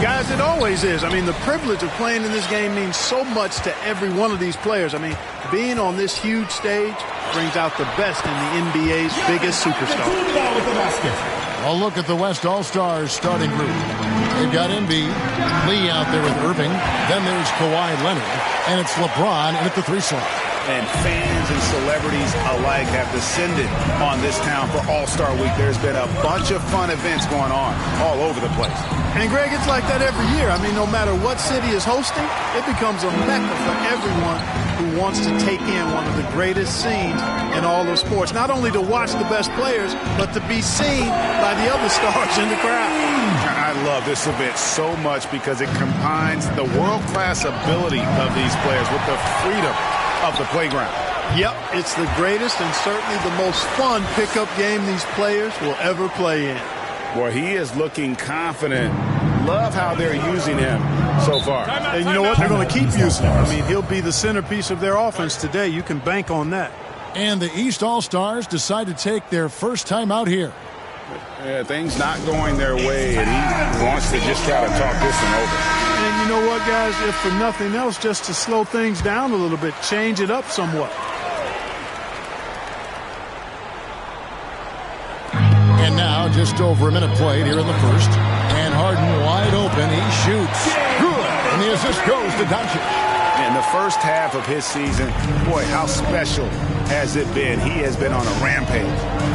S7: Guys, it always is. I mean, the privilege of playing in this game means so much to every one of these players. I mean, being on this huge stage brings out the best in the NBA's biggest superstars.
S5: A look at the West All-Stars starting group. They've got Embiid, Lee out there with Irving. Then there's Kawhi Leonard, and it's LeBron in at the 3 slot.
S6: And fans and celebrities alike have descended on this town for All-Star Week. There's been a bunch of fun events going on all over the place.
S7: And, Greg, it's like that every year. I mean, no matter what city is hosting, it becomes a mecca for everyone who wants to take in one of the greatest scenes in all of sports. Not only to watch the best players, but to be seen by the other stars in the crowd.
S6: I love this event so much because it combines the world-class ability of these players with the freedom of the playground.
S7: Yep, it's the greatest and certainly the most fun pickup game these players will ever play in.
S6: Boy, he is looking confident. Love how they're using him so far.
S7: And you know what? They're going to keep using him. I mean, he'll be the centerpiece of their offense today. You can bank on that.
S5: And the East All-Stars decide to take their first time out here.
S6: Yeah, things not going their way, and he wants to just try to talk this one over.
S7: And you know what, guys? If for nothing else, just to slow things down a little bit, change it up somewhat.
S5: And now, just over a minute played here in the first. And Harden wide open. He shoots. Good. And the assist goes to Doncic.
S6: In the first half of his season, boy, how special has it been? He has been on a rampage.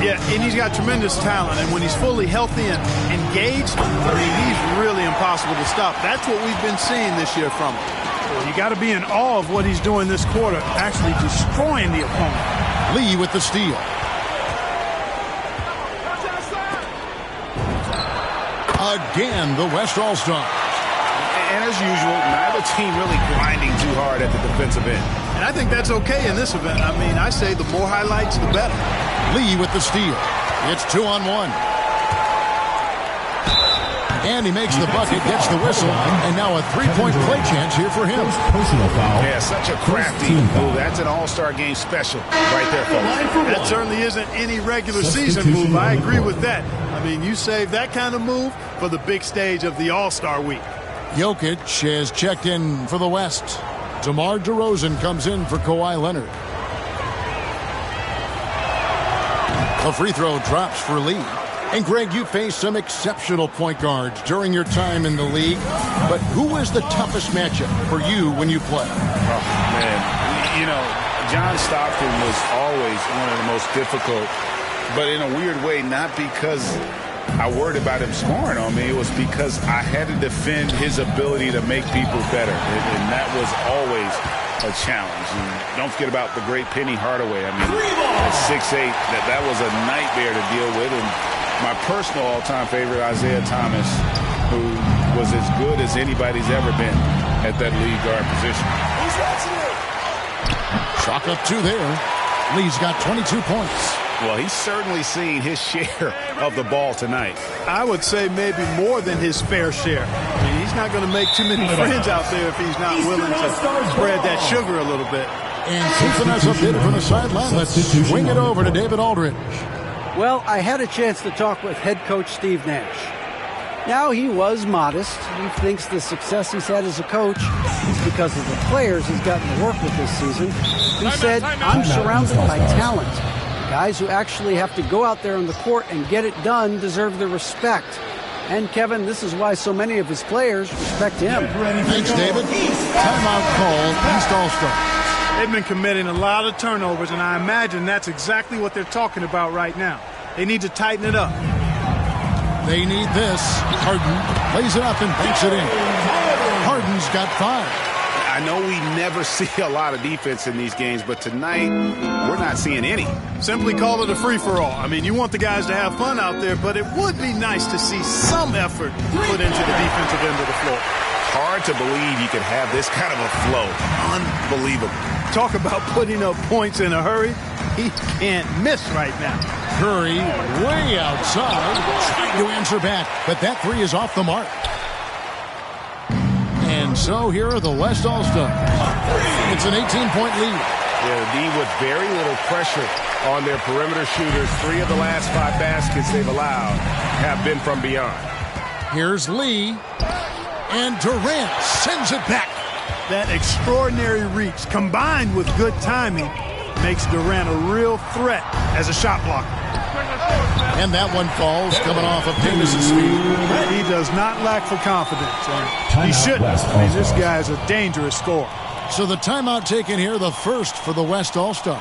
S7: Yeah, and he's got tremendous talent. And when he's fully healthy and engaged, I mean, he's really impossible to stop. That's what we've been seeing this year from him. Well, you got to be in awe of what he's doing this quarter, actually destroying the opponent.
S5: Lee with the steal. Again, the West All-Stars.
S6: And as usual, neither team really grinding too hard at the defensive end.
S7: And I think that's okay in this event. I mean, I say the more highlights, the better.
S5: Lee with the steal. It's 2-on-1. And he makes the bucket, gets the whistle, and now a three-point play chance here for him.
S6: Yeah, such a crafty move. That's an All-Star game special right there, folks.
S7: That certainly isn't any regular season move. I agree with that. I mean, you save that kind of move for the big stage of the All-Star week.
S5: Jokic has checked in for the West. DeMar DeRozan comes in for Kawhi Leonard. The free throw drops for Lee. And, Greg, you faced some exceptional point guards during your time in the league. But who was the toughest matchup for you when you played?
S6: Oh, man. You know, John Stockton was always one of the most difficult. But in a weird way, not because I worried about him scoring on me. It was because I had to defend his ability to make people better. And that was always a challenge. And don't forget about the great Penny Hardaway. I mean, at 6'8", that was a nightmare to deal with. And my personal all-time favorite, Isaiah Thomas, who was as good as anybody's ever been at that lead guard position.
S5: Chalk up 2 there. Lee's got 22 points.
S6: Well, he's certainly seen his share of the ball tonight.
S7: I would say maybe more than his fair share. I mean, he's not going to make too many friends out there if he's not willing to spread that sugar a little bit.
S5: And keeping us updated from the sideline, let's swing it over to David Aldridge.
S15: Well, I had a chance to talk with head coach Steve Nash. Now, he was modest. He thinks the success he's had as a coach is because of the players he's gotten to work with this season. He said, I'm surrounded by talent. Guys who actually have to go out there on the court and get it done deserve the respect. And, Kevin, this is why so many of his players respect him.
S5: Thanks, David. Timeout called East All-Stars.
S7: They've been committing a lot of turnovers, and I imagine that's exactly what they're talking about right now. They need to tighten it up.
S5: They need this. Harden plays it up and banks it in. Harden's got 5.
S6: I know we never see a lot of defense in these games, but tonight we're not seeing any.
S7: Simply call it a free-for-all. I mean, you want the guys to have fun out there, but it would be nice to see some effort put into the defensive end of the floor.
S6: Hard to believe you could have this kind of a flow. Unbelievable.
S7: Talk about putting up points in a hurry. He can't miss right now.
S5: Curry way outside, trying to answer back, but that three is off the mark. And so here are the West All-Stars. It's an 18-point lead.
S6: Yeah, the D with very little pressure on their perimeter shooters. 3 of the last 5 baskets they've allowed have been from beyond.
S5: Here's Lee, and Durant sends it back.
S7: That extraordinary reach combined with good timing makes Durant a real threat as a shot blocker.
S5: And that one falls, coming off of Davis's speed.
S7: He does not lack for confidence. He shouldn't. I mean, this guy is a dangerous scorer.
S5: So the timeout taken here, the first for the West All-Stars.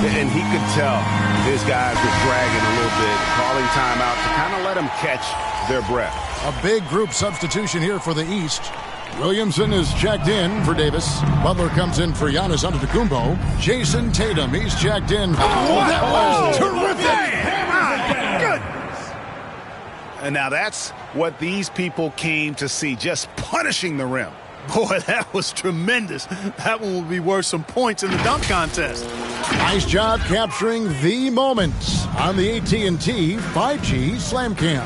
S6: And he could tell his guys were dragging a little bit, calling timeout to kind of let them catch their breath.
S5: A big group substitution here for the East. Williamson is checked in for Davis. Butler comes in for Giannis Antetokounmpo. Jason Tatum, he's checked in. Oh, that was terrific!
S6: And now that's what these people came to see, just punishing the rim.
S7: Boy, that was tremendous. That one will be worth some points in the dunk contest.
S5: Nice job capturing the moments on the AT&T 5G Slam Cam.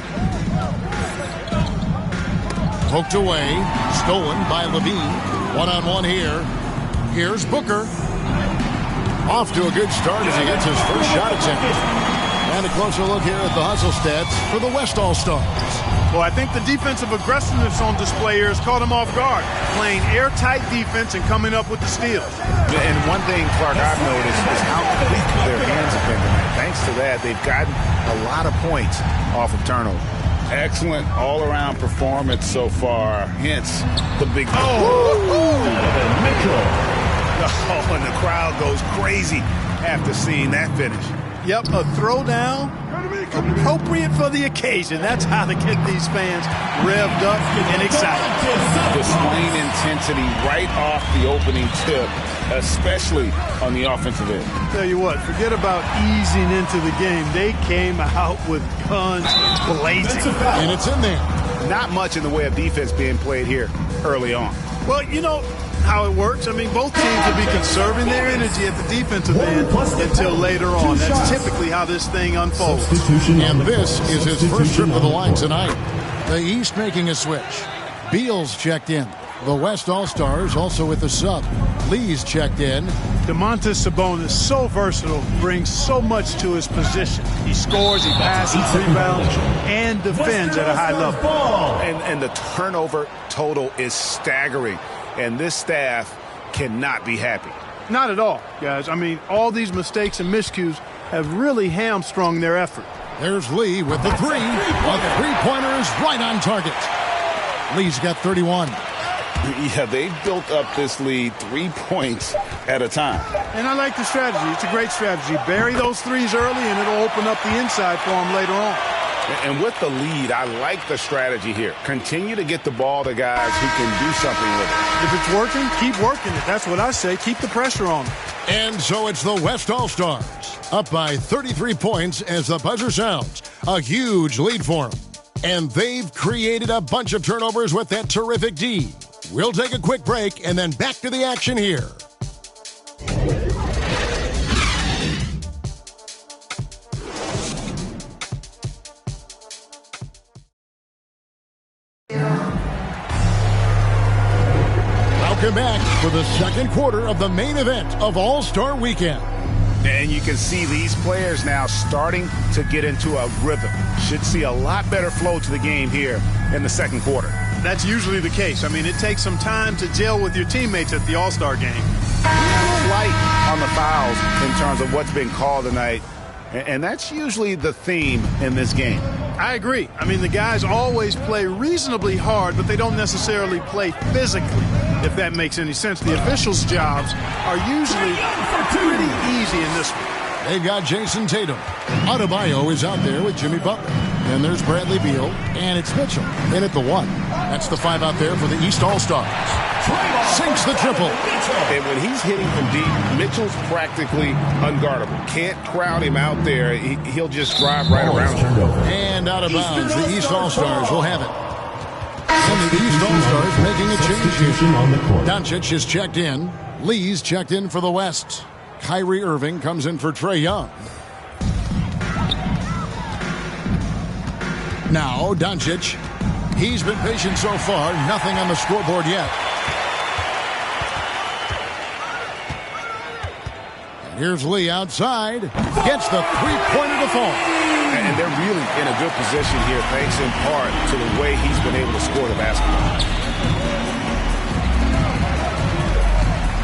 S5: Poked away, stolen by Levine. One-on-one here. Here's Booker. Off to a good start as he gets his first shot attempt. And a closer look here at the hustle stats for the West All-Stars.
S7: Well, I think the defensive aggressiveness on display here has caught him off guard. Playing airtight defense and coming up with the steals.
S6: And one thing, Clark, I've noticed is how quick their hands have been tonight. Thanks to that, they've gotten a lot of points off of turnover. Excellent all-around performance so far. Hence the big... Oh, and the crowd goes crazy after seeing that finish.
S7: Yep, a throwdown appropriate for the occasion. That's how to get these fans revved up and excited.
S6: Displaying intensity right off the opening tip, especially on the offensive end.
S7: Tell you what, forget about easing into the game. They came out with guns blazing.
S5: And it's in there.
S6: Not much in the way of defense being played here early on.
S7: Well, you know how it works. I mean, both teams will be conserving their energy at the defensive end until later on. That's typically how this thing unfolds.
S5: And this is his first trip to the line tonight. The East making a switch. Beal's checked in. The West All-Stars also with the sub. Lee's checked in.
S7: Domantas Sabonis, so versatile, brings so much to his position. He scores, he passes, rebounds, and defends at a high level.
S6: And the turnover total is staggering. And this staff cannot be happy.
S7: Not at all, guys. I mean, all these mistakes and miscues have really hamstrung their effort.
S5: There's Lee with the three. A three-pointer is right on target. Lee's got 31.
S6: Yeah, they've built up this lead 3 points at a time.
S7: And I like the strategy. It's a great strategy. Bury those threes early, and it'll open up the inside for them later on.
S6: And with the lead, I like the strategy here. Continue to get the ball to guys who can do something with it.
S7: If it's working, keep working it. That's what I say. Keep the pressure on them.
S5: And so it's the West All-Stars, up by 33 points as the buzzer sounds. A huge lead for them. And they've created a bunch of turnovers with that terrific D. We'll take a quick break and then back to the action here. Welcome back for the second quarter of the main event of All-Star Weekend.
S6: And you can see these players now starting to get into a rhythm. Should see a lot better flow to the game here in the second quarter.
S7: That's usually the case. I mean, it takes some time to gel with your teammates at the All-Star game.
S6: A little light on the fouls in terms of what's been called tonight. And that's usually the theme in this game.
S7: I agree. I mean, the guys always play reasonably hard, but they don't necessarily play physically, if that makes any sense. The officials' jobs are usually pretty easy in this one.
S5: They've got Jason Tatum. Adebayo is out there with Jimmy Butler. Then there's Bradley Beal, and it's Mitchell in at the 1. That's the 5 out there for the East All-Stars. Sinks the triple.
S6: And when he's hitting from deep, Mitchell's practically unguardable. Can't crowd him out there. He'll just drive right around him.
S5: And out of bounds, the East All-Stars will have it. And the East All-Stars making a change here. Doncic is checked in. Lee's checked in for the West. Kyrie Irving comes in for Trae Young. Now, Doncic. He's been patient so far. Nothing on the scoreboard yet. And here's Lee outside. Gets the three-pointer to fall.
S6: And they're really in a good position here, thanks in part to the way he's been able to score the basketball.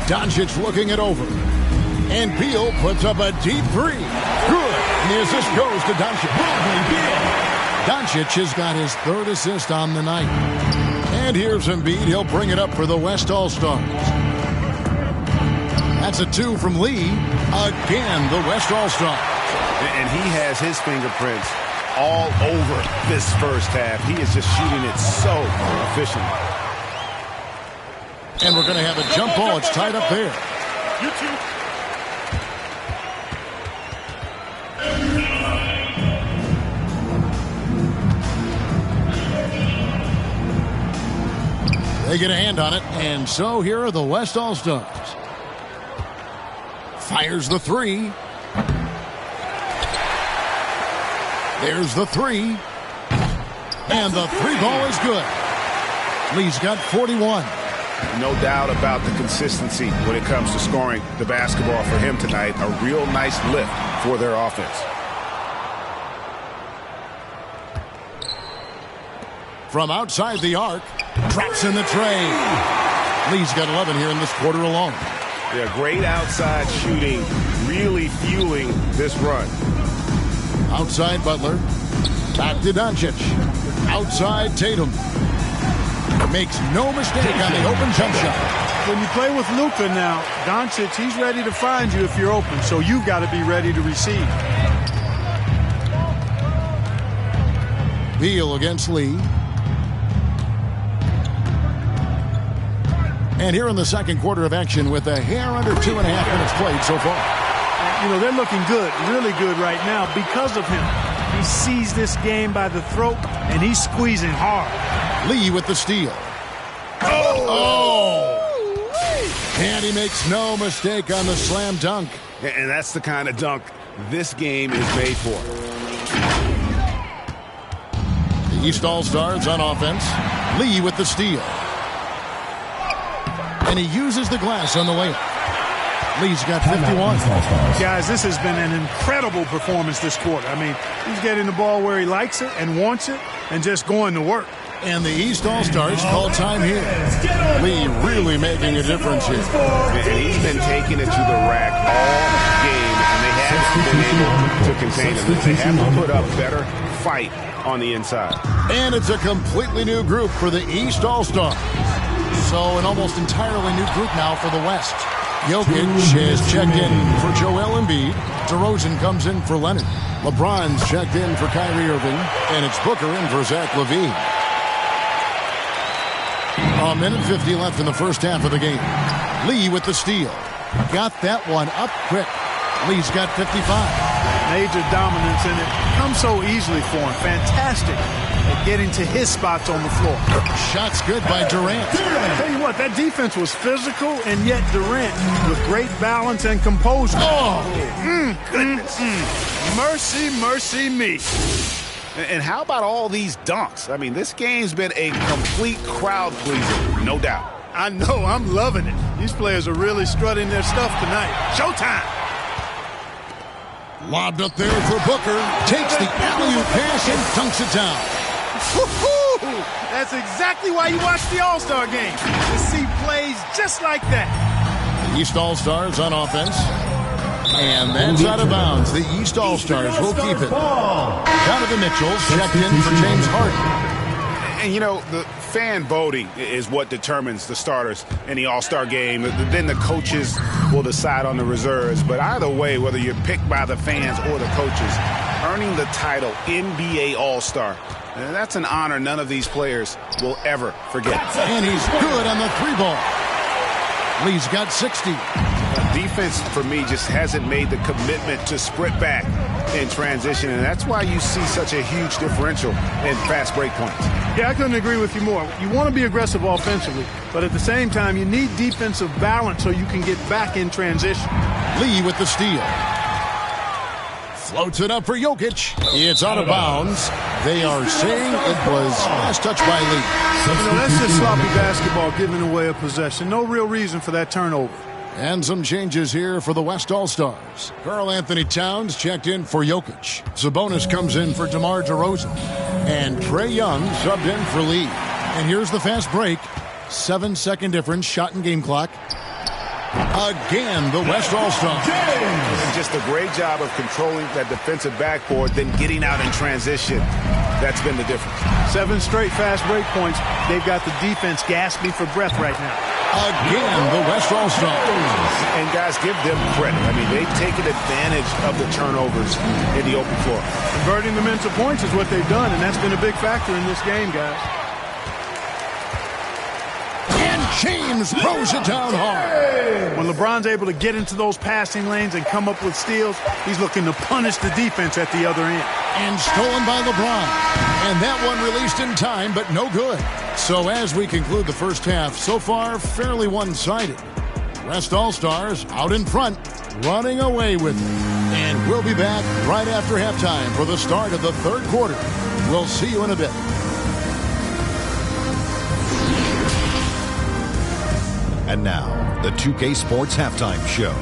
S5: Doncic looking it over. And Beal puts up a deep 3. Good. And the assist goes to Doncic. Doncic has got his 3rd assist on the night. And here's Embiid. He'll bring it up for the West All-Stars. That's a 2 from Lee. Again, the West All-Stars.
S6: And he has his fingerprints all over this first half. He is just shooting it so efficiently.
S5: And we're going to have a jump ball. It's tied up there. They get a hand on it, and so here are the West All-Stars. Fires the 3. There's the 3. And the 3 ball is good. Lee's got 41.
S6: No doubt about the consistency when it comes to scoring the basketball for him tonight. A real nice lift for their offense.
S5: From outside the arc, drops in the tray. Lee's got 11 here in this quarter alone.
S6: Yeah, great outside shooting, really fueling this run.
S5: Outside Butler. Back to Doncic. Outside Tatum. Makes no mistake on the open jump shot.
S7: When you play with Luka now, Doncic, he's ready to find you if you're open, so you've got to be ready to receive.
S5: Beal against Lee. And here in the second quarter of action with a hair under 2.5 minutes played so far.
S7: You know, they're looking good, really good right now because of him. He sees this game by the throat, and he's squeezing hard.
S5: Lee with the steal. Oh! And he makes no mistake on the slam dunk.
S6: And that's the kind of dunk this game is made for.
S5: The East All-Stars on offense. Lee with the steal. And he uses the glass on the layup. Lee's got 51.
S7: Guys, this has been an incredible performance this quarter. I mean, he's getting the ball where he likes it and wants it and just going to work.
S5: And the East All-Stars call time here. Lee really making a difference here.
S6: And he's been taking it to the rack all game, and they haven't been able to contain him. They have to put up better fight on the inside.
S5: And it's a completely new group for the East All-Stars. So an almost entirely new group now for the West. Jokic has checked in for Joel Embiid. DeRozan comes in for Leonard. LeBron's checked in for Kyrie Irving. And it's Booker in for Zach LaVine. A minute 50 left in the first half of the game. Lee with the steal. Got that one up quick. Lee's got 55.
S7: Major dominance in it. Comes so easily for him. Fantastic at getting to his spots on the floor.
S5: Shots good by Durant.
S7: I'll tell you what, that defense was physical, and yet Durant with great balance and composure.
S6: Goodness.
S7: Mercy, mercy me.
S6: And how about all these dunks? I mean, this game's been a complete crowd pleaser, no doubt.
S7: I know, I'm loving it. These players are really strutting their stuff tonight. Showtime.
S5: Lobbed up there for Booker. Takes the alley-oop pass and dunks it down.
S7: Woo-hoo! That's exactly why you watch the All-Star game. To see plays just like that.
S5: The East All-Stars on offense. And that's out of bounds. The East All-Stars will keep it. Donovan Mitchell's checked in for James Harden.
S6: And, you know, the fan voting is what determines the starters in the All-Star game. Then the coaches will decide on the reserves. But either way, whether you're picked by the fans or the coaches, earning the title NBA All-Star, that's an honor none of these players will ever forget.
S5: And he's good on the 3-ball. Lee's got 60.
S6: Defense, for me, just hasn't made the commitment to sprint back in transition, and that's why you see such a huge differential in fast break points.
S7: Yeah, I couldn't agree with you more. You want to be aggressive offensively, but at the same time, you need defensive balance so you can get back in transition.
S5: Lee with the steal. Floats it up for Jokic. It's out of bounds. They are saying it was last touch by Lee.
S7: That's just sloppy basketball, giving away a possession. No real reason for that turnover.
S5: And some changes here for the West All-Stars. Karl Anthony Towns checked in for Jokic. Sabonis comes in for DeMar DeRozan. And Trae Young subbed in for Lee. And here's the fast break. 7-second difference, shot and game clock. Again, the West All-Stars.
S6: Just a great job of controlling that defensive backboard, then getting out in transition. That's been the difference.
S7: 7 straight fast break points. They've got the defense gasping for breath right now.
S5: Again, the West All-Stars.
S6: And guys, give them credit. I mean, they've taken advantage of the turnovers in the open floor.
S7: Converting them into points is what they've done, and that's been a big factor in this game, guys.
S5: And James throws it down hard.
S7: When LeBron's able to get into those passing lanes and come up with steals, he's looking to punish the defense at the other end.
S5: And stolen by LeBron. And that one released in time, but no good. So as we conclude the first half, so far fairly one-sided. West All-Stars out in front, running away with it. And we'll be back right after halftime for the start of the third quarter. We'll see you in a bit.
S9: And now, the 2K Sports Halftime Show.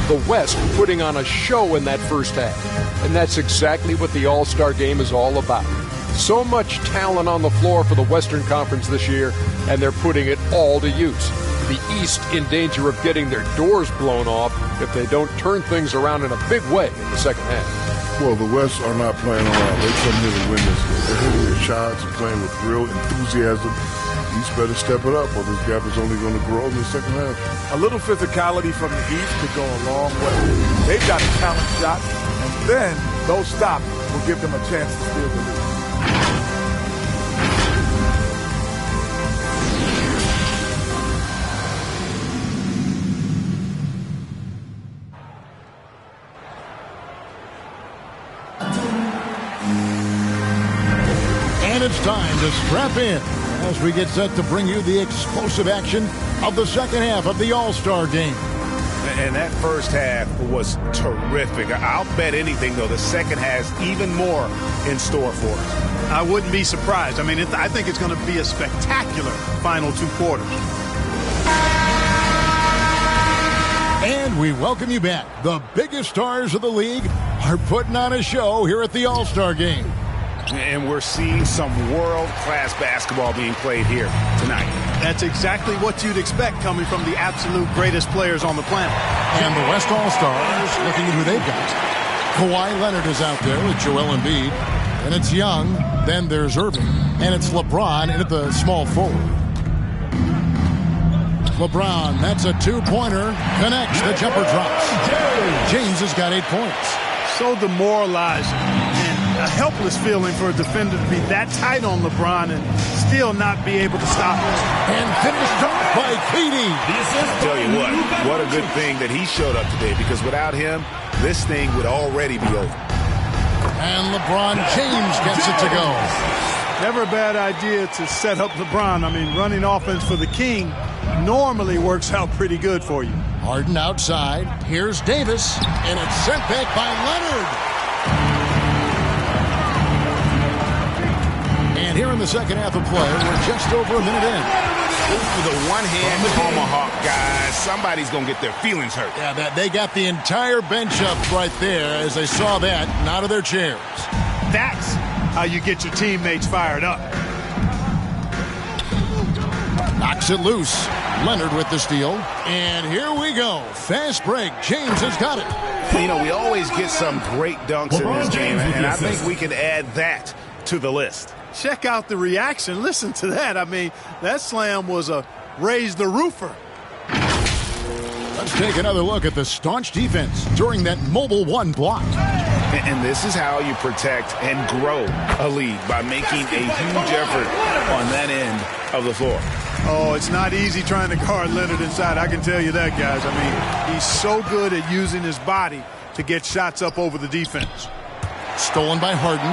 S10: The West putting on a show in that first half. And that's exactly what the All-Star game is all about. So much talent on the floor for the Western Conference this year, and they're putting it all to use. The East in danger of getting their doors blown off if they don't turn things around in a big way in the second half.
S12: Well, the West are not playing around. They come here to win this game. They're hitting their shots and playing with real enthusiasm. East better step it up, or this gap is only going to grow in the second half.
S11: A little physicality from the East could go a long way. They've got a talent shot, and then those stops will give them a chance to steal the lead.
S5: And it's time to strap in as we get set to bring you the explosive action of the second half of the All-Star game.
S6: And that first half was terrific. I'll bet anything, though, the second has even more in store for us.
S7: I wouldn't be surprised. I mean, I think it's going to be a spectacular final 2 quarters.
S5: And we welcome you back. The biggest stars of the league are putting on a show here at the All-Star game.
S6: And we're seeing some world-class basketball being played here tonight.
S7: That's exactly what you'd expect coming from the absolute greatest players on the planet.
S5: And the West All-Stars, looking at who they've got. Kawhi Leonard is out there with Joel Embiid. And it's Young, then there's Irving. And it's LeBron in at the small forward. LeBron, that's a 2-pointer. Connects, the jumper drops. James has got 8 points.
S7: So demoralizing. A helpless feeling for a defender to be that tight on LeBron and still not be able to stop him.
S5: And finished off by KD.
S6: I'll tell you what a good thing that he showed up today, because without him, this thing would already be over.
S5: And LeBron James gets it to go.
S7: Never a bad idea to set up LeBron. I mean, running offense for the king normally works out pretty good for you.
S5: Harden outside. Here's Davis, and it's sent back by Leonard. And here in the second half of play, we're just over a minute in.
S6: With a one-hand tomahawk, guys. Somebody's going to get their feelings hurt.
S5: Yeah, they got the entire bench up right there as they saw that and out of their chairs.
S7: That's how you get your teammates fired up.
S5: Knocks it loose. Leonard with the steal. And here we go. Fast break. James has got it.
S6: You know, we always get some great dunks in this game, and I think we can add that to the list.
S7: Check out the reaction. Listen to that. I mean, that slam was a raise the roofer.
S5: Let's take another look at the staunch defense during that mobile one block.
S6: And this is how you protect and grow a lead, by making a huge effort on that end of the floor.
S7: Oh, it's not easy trying to guard Leonard inside. I can tell you that, guys. I mean, he's so good at using his body to get shots up over the defense.
S5: Stolen by Harden.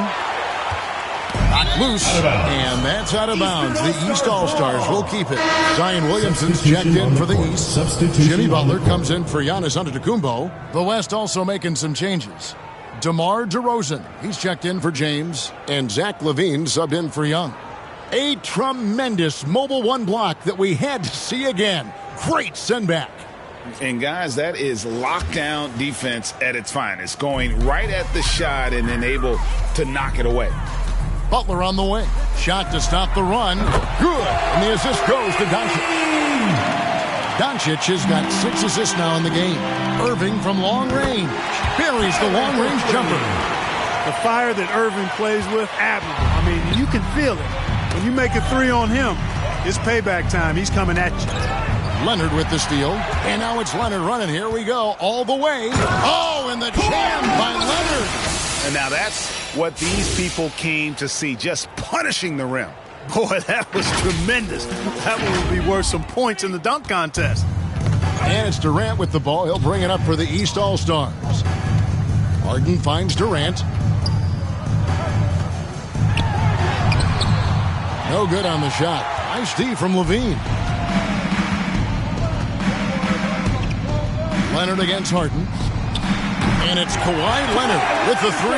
S5: Knocked loose, and that's out of bounds. The East All-Stars will keep it. Zion Williamson's checked in for the East. Jimmy Butler comes in for Giannis Antetokounmpo. The West also making some changes. DeMar DeRozan, he's checked in for James, and Zach LaVine subbed in for Young. A tremendous mobile one block that we had to see again. Great send back.
S6: And guys, that is lockdown defense at its finest, going right at the shot and then able to knock it away.
S5: Butler on the way. Shot to stop the run. Good. And the assist goes to Doncic. Doncic has got 6 assists now in the game. Irving from long range. Buries the long-range jumper.
S7: The fire that Irving plays with, admirable. I mean, you can feel it. When you make a 3 on him, it's payback time. He's coming at you.
S5: Leonard with the steal. And now it's Leonard running. Here we go. All the way. Oh, and the jam by Leonard.
S6: And now that's what these people came to see, just punishing the rim.
S7: Boy, that was tremendous. That one will be worth some points in the dunk contest.
S5: And it's Durant with the ball. He'll bring it up for the East All-Stars. Harden finds Durant. No good on the shot. Nice D from LaVine. Leonard against Harden. And it's Kawhi Leonard with the 3.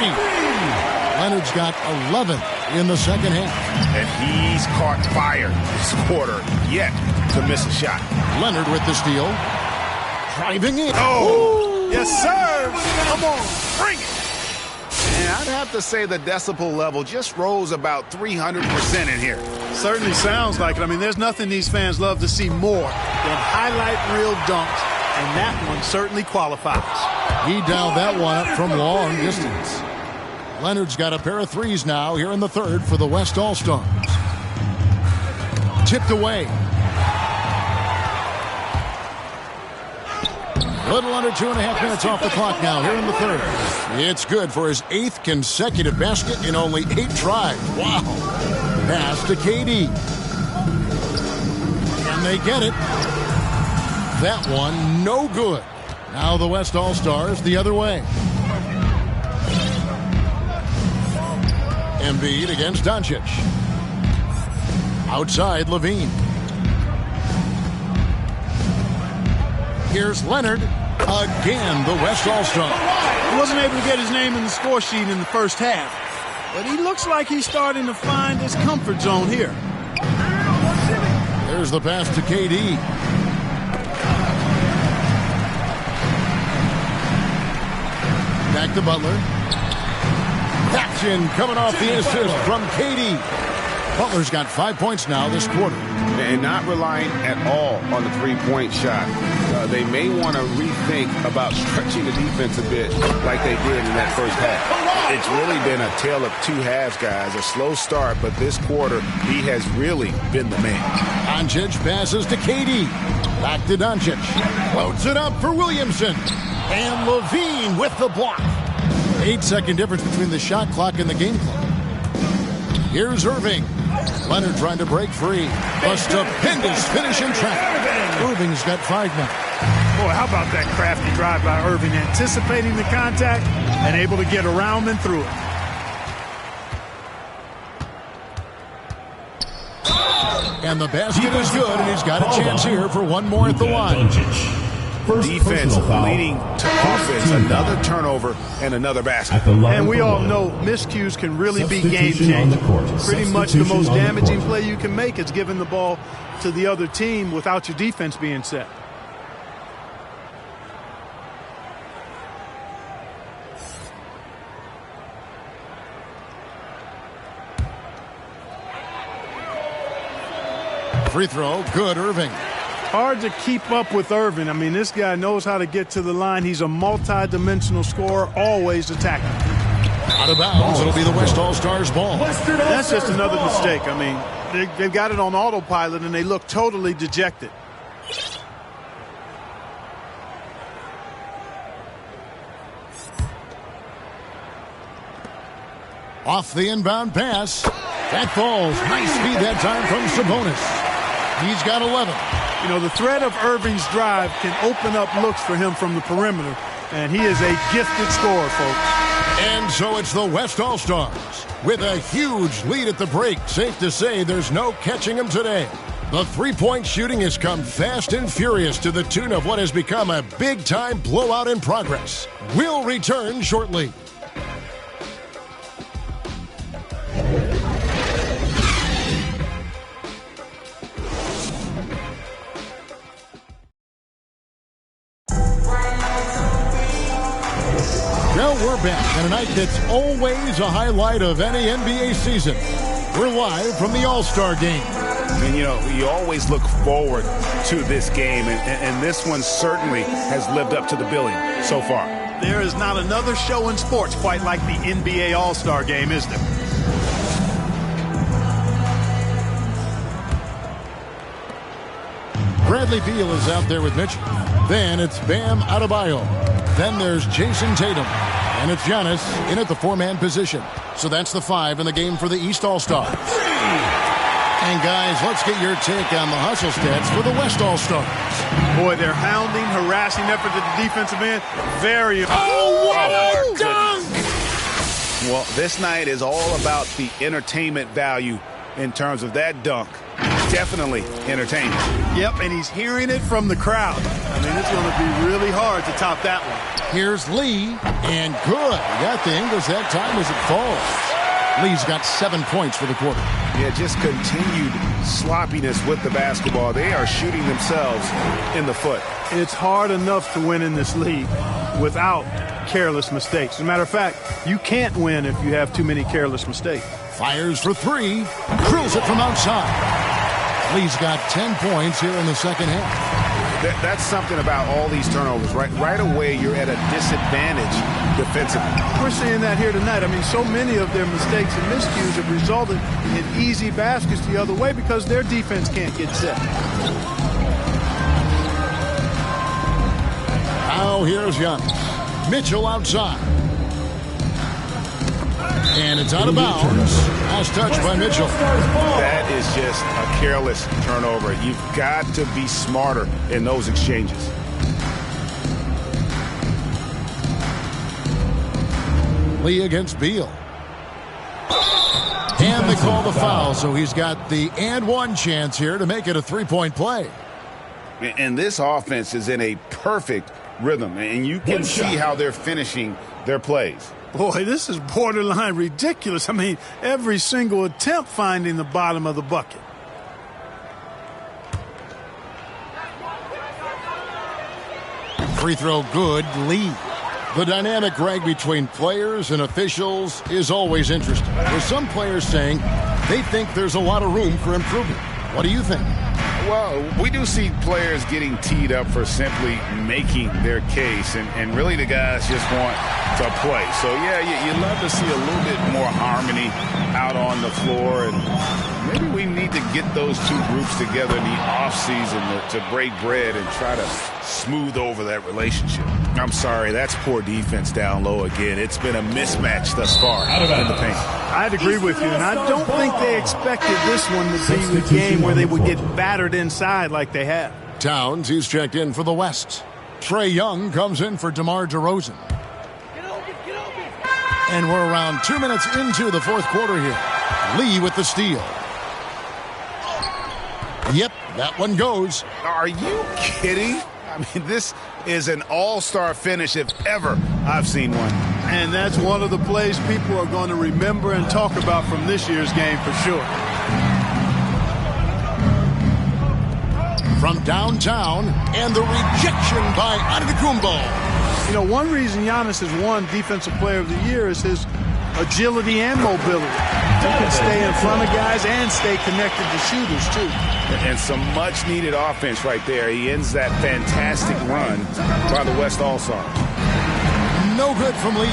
S5: Leonard's got 11 in the second half.
S6: And he's caught fire this quarter, yet to miss a shot.
S5: Leonard with the steal. Driving in.
S7: Oh, yes, sir. Come on, bring it.
S6: And I'd have to say the decibel level just rose about 300% in here.
S7: Certainly sounds like it. I mean, there's nothing these fans love to see more than highlight reel dunks, and that one certainly qualifies.
S5: He dialed that one up from long distance. Leonard's got a pair of 3s now here in the third for the West All-Stars. Tipped away. Little under 2.5 minutes off the clock now here in the third. It's good for his 8th consecutive basket in only 8 tries. Wow. Pass to KD. And they get it. That one no good. Now the West All-Stars the other way. Embiid against Doncic. Outside LaVine. Here's Leonard. Again, the West All-Star.
S7: He wasn't able to get his name in the score sheet in the first half, but he looks like he's starting to find his comfort zone here.
S5: There's the pass to KD. Back to Butler. Action coming off the assist from KD. Butler's got 5 points now this quarter.
S6: And not relying at all on the three-point shot. They may want to rethink about stretching the defense a bit like they did in that first half. It's really been a tale of 2 halves, guys. A slow start, but this quarter, he has really been the man.
S5: Doncic passes to KD. Back to Doncic. Floats it up for Williamson. And LaVine with the block. 8-second difference between the shot clock and the game clock. Here's Irving. Leonard trying to break free. A stupendous finish in traffic. Irving's got 5 now.
S7: Boy, how about that crafty drive by Irving, anticipating the contact and able to get around and through it.
S5: And the basket is good, and he's got a chance here for one more at the line.
S6: Defense leading to offense, another turnover and another basket.
S7: And we all know miscues can really be game-changing. Pretty much the most damaging play you can make is giving the ball to the other team without your defense being set.
S5: free throw, good, Irving.
S7: Hard to keep up with Irving. I mean, this guy knows how to get to the line. He's a multi-dimensional scorer, always attacking.
S5: Out of bounds, it'll be the West All-Stars ball.
S7: That's just another mistake. I mean, they've got it on autopilot, and they look totally dejected.
S5: Off the inbound pass. That falls. Nice speed that time from Sabonis. He's got 11.
S7: You know, the threat of Irving's drive can open up looks for him from the perimeter, and he is a gifted scorer, folks.
S5: And so it's the West All-Stars with a huge lead at the break. Safe to say there's no catching them today. The three-point shooting has come fast and furious to the tune of what has become a big-time blowout in progress. We'll return shortly. Well, we're back on a night that's always a highlight of any NBA season. We're live from the All-Star Game.
S6: And, you know, you always look forward to this game, and this one certainly has lived up to the billing so far.
S7: There is not another show in sports quite like the NBA All-Star Game, is there?
S5: Bradley Beal is out there with Mitchell. Then it's Bam Adebayo. Then there's Jason Tatum. And it's Giannis in at the four-man position. So that's the 5 in the game for the East All-Stars. And guys, let's get your take on the hustle stats for the West All-Stars.
S7: Boy, their hounding, harassing effort at the defensive end. Very.
S6: Oh, what a dunk! Well, this night is all about the entertainment value in terms of that dunk. Definitely entertaining.
S7: Yep, and he's hearing it from the crowd. I mean, it's going to be really hard to top that one.
S5: Here's Lee, and good. He got the Ingles that time as it falls. Lee's got 7 points for the quarter.
S6: Yeah, just continued sloppiness with the basketball. They are shooting themselves in the foot.
S7: It's hard enough to win in this league without careless mistakes. As a matter of fact, you can't win if you have too many careless mistakes.
S5: Fires for 3, drills it from outside. Lee's got 10 points here in the second half.
S6: That's something about all these turnovers. Right away, you're at a disadvantage defensively.
S7: We're seeing that here tonight. I mean, so many of their mistakes and miscues have resulted in easy baskets the other way because their defense can't get set.
S5: Now here's Giannis. Mitchell outside. And it's out of bounds. Last touch by Mitchell.
S6: That is just a careless turnover. You've got to be smarter in those exchanges.
S5: Lee against Beal. And they call the foul, so he's got the and one chance here to make it a three-point play.
S6: And this offense is in a perfect rhythm, and you can see how they're finishing their plays.
S7: Boy, this is borderline ridiculous. I mean, every single attempt finding the bottom of the bucket.
S5: Free throw good, Lee. The dynamic, Greg, between players and officials is always interesting. There's some players saying they think there's a lot of room for improvement. What do you think?
S6: Well, we do see players getting teed up for simply making their case, and really the guys just want to play. So, yeah, you'd love to see a little bit more harmony out on the floor, and maybe we need to get those two groups together in the offseason to break bread and try to smooth over that relationship. I'm sorry, that's poor defense down low again. It's been a mismatch thus far in the paint.
S7: I'd agree with you, and I don't think they expected this one to be the game where they would get battered inside like they have.
S5: Towns, he's checked in for the West. Trae Young comes in for DeMar DeRozan. And we're around 2 minutes into the fourth quarter here. Lee with the steal. Yep, that one goes.
S6: Are you kidding? I mean, this is an all-star finish if ever I've seen one.
S7: And that's one of the plays people are going to remember and talk about from this year's game for sure.
S5: From downtown, and the rejection by Antetokounmpo.
S7: You know, one reason Giannis has won Defensive Player of the Year is his agility and mobility. He can stay in front of guys and stay connected to shooters, too.
S6: And some much-needed offense right there. He ends that fantastic run by the West All-Stars.
S5: No good from Lee.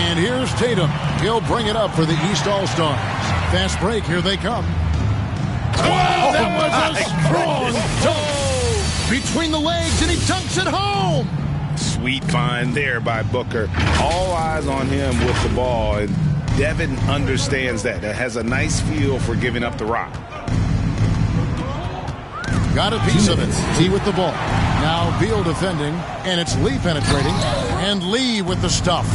S5: And here's Tatum. He'll bring it up for the East All-Stars. Fast break. Here they come. Oh, that was a strong dunk between the legs, and he dunks it home.
S6: Sweet find there by Booker. All eyes on him with the ball, and Devin understands that. Has a nice feel for giving up the rock.
S5: Got a piece of it. T with the ball. Now Beal defending, and it's Lee penetrating, and Lee with the stuff.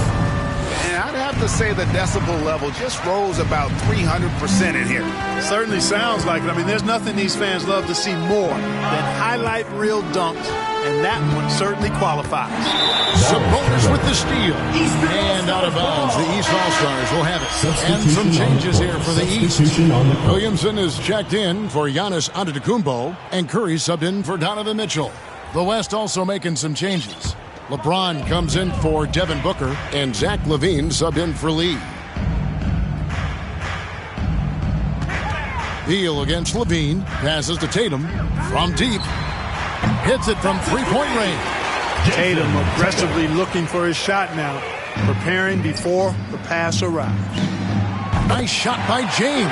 S6: And I'd have to say the decibel level just rose about 300% in here.
S7: Certainly sounds like it. I mean, there's nothing these fans love to see more than highlight reel dunks, and that one certainly qualifies.
S5: Sabonis with the steal. And out of bounds, the East All-Stars will have it. And some changes here for the East. Williamson is checked in for Giannis Antetokounmpo, and Curry subbed in for Donovan Mitchell. The West also making some changes. LeBron comes in for Devin Booker, and Zach LaVine subbed in for Lee. Beal against LaVine, passes to Tatum from deep. Hits it from three-point range.
S7: Tatum aggressively looking for his shot now, preparing before the pass arrives.
S5: Nice shot by James.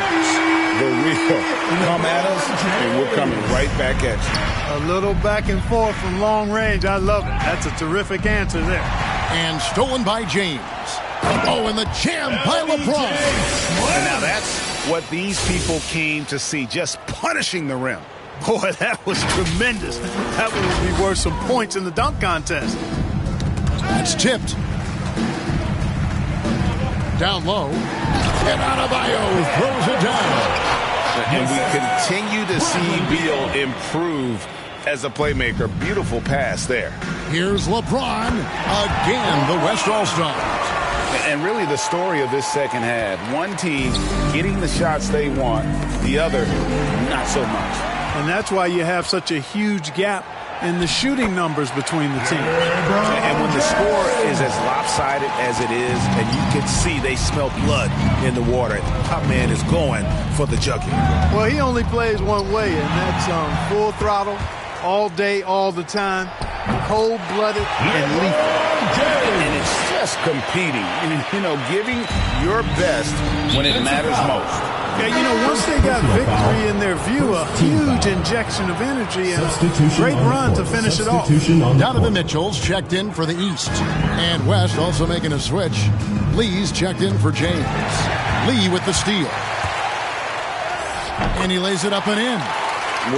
S6: The real come at us, and we're coming right back at you.
S7: A little back and forth from long range. I love it. That's a terrific answer there.
S5: And stolen by James. Oh, and the jam by LeBron.
S6: And now that's what these people came to see, just punishing the rim.
S7: Boy, that was tremendous. That would be worth some points in the dunk contest.
S5: That's tipped. Down low. And Adebayo throws it down.
S6: And we continue to see Beal improve as a playmaker. Beautiful pass there.
S5: Here's LeBron. Again, the West All-Stars.
S6: And really the story of this second half. One team getting the shots they want, the other not so much.
S7: And that's why you have such a huge gap in the shooting numbers between the teams.
S6: And when the score is as lopsided as it is, and you can see they smell blood in the water, the top man is going for the jugular.
S7: Well, he only plays one way, and that's full throttle, all day, all the time, cold-blooded and lethal.
S6: And it's just competing, giving your best when it matters most.
S7: Yeah, once they got victory in their view, a huge injection of energy and a great run to finish it off.
S5: Donovan Mitchell's checked in for the East. And West also making a switch. Lee's checked in for James. Lee with the steal. And he lays it up and in.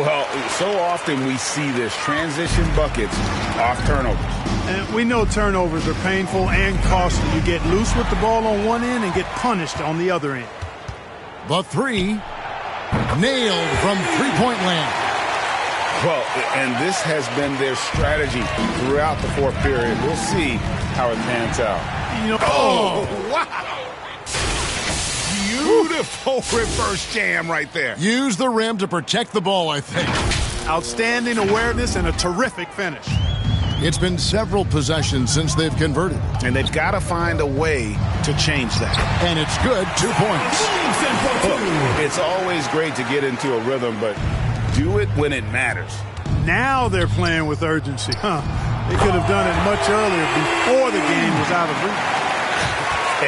S6: Well, so often we see this transition buckets off turnovers.
S7: And we know turnovers are painful and costly. You get loose with the ball on one end and get punished on the other end.
S5: The three, nailed from three-point land.
S6: Well, and this has been their strategy throughout the fourth period. We'll see how it pans out. Wow. Beautiful reverse jam right there.
S5: Use the rim to protect the ball, I think.
S7: Outstanding awareness and a terrific finish.
S5: It's been several possessions since they've converted.
S6: And they've got to find a way to change that.
S5: And it's good, 2 points.
S6: Look, it's always great to get into a rhythm, but do it when it matters.
S7: Now they're playing with urgency. They could have done it much earlier before the game was out of reach.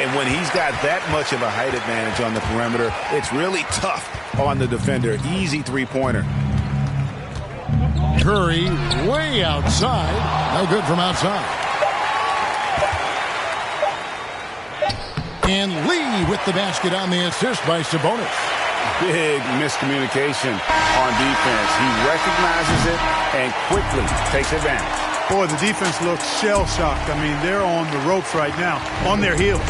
S6: And when he's got that much of a height advantage on the perimeter, it's really tough on the defender. Easy three-pointer.
S5: Curry way outside. No good from outside. And Lee with the basket on the assist by Sabonis.
S6: Big miscommunication on defense. He recognizes it and quickly takes advantage.
S7: Boy, the defense looks shell-shocked. I mean, they're on the ropes right now, on their heels.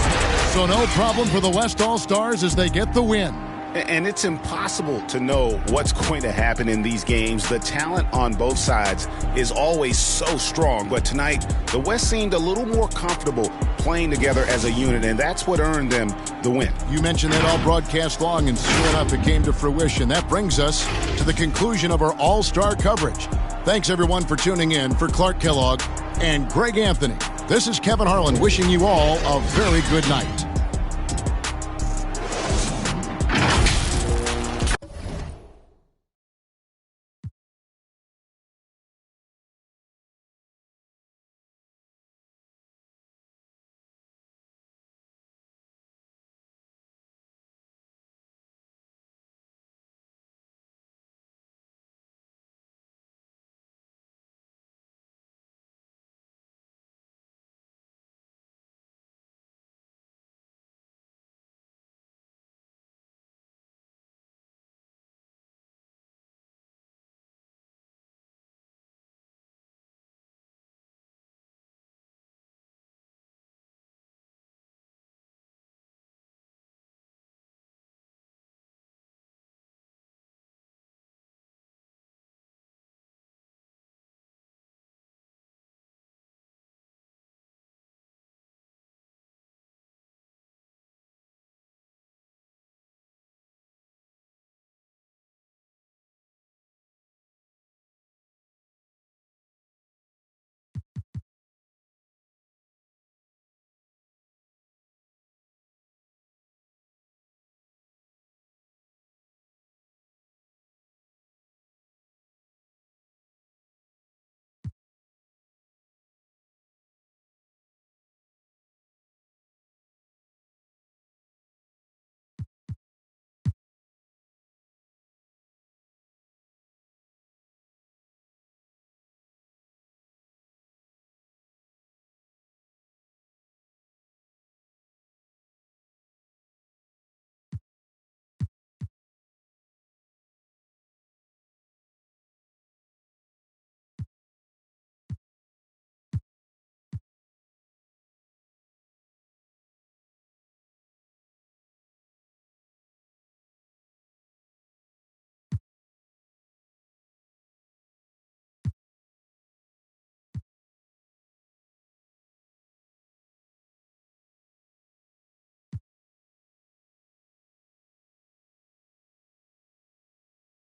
S5: So no problem for the West All-Stars as they get the win.
S6: And it's impossible to know what's going to happen in these games. The talent on both sides is always so strong. But tonight, the West seemed a little more comfortable playing together as a unit, and that's what earned them the win.
S5: You mentioned that all broadcast long, and sure enough, it came to fruition. That brings us to the conclusion of our all-star coverage. Thanks, everyone, for tuning in. For Clark Kellogg and Greg Anthony, this is Kevin Harlan wishing you all a very good night.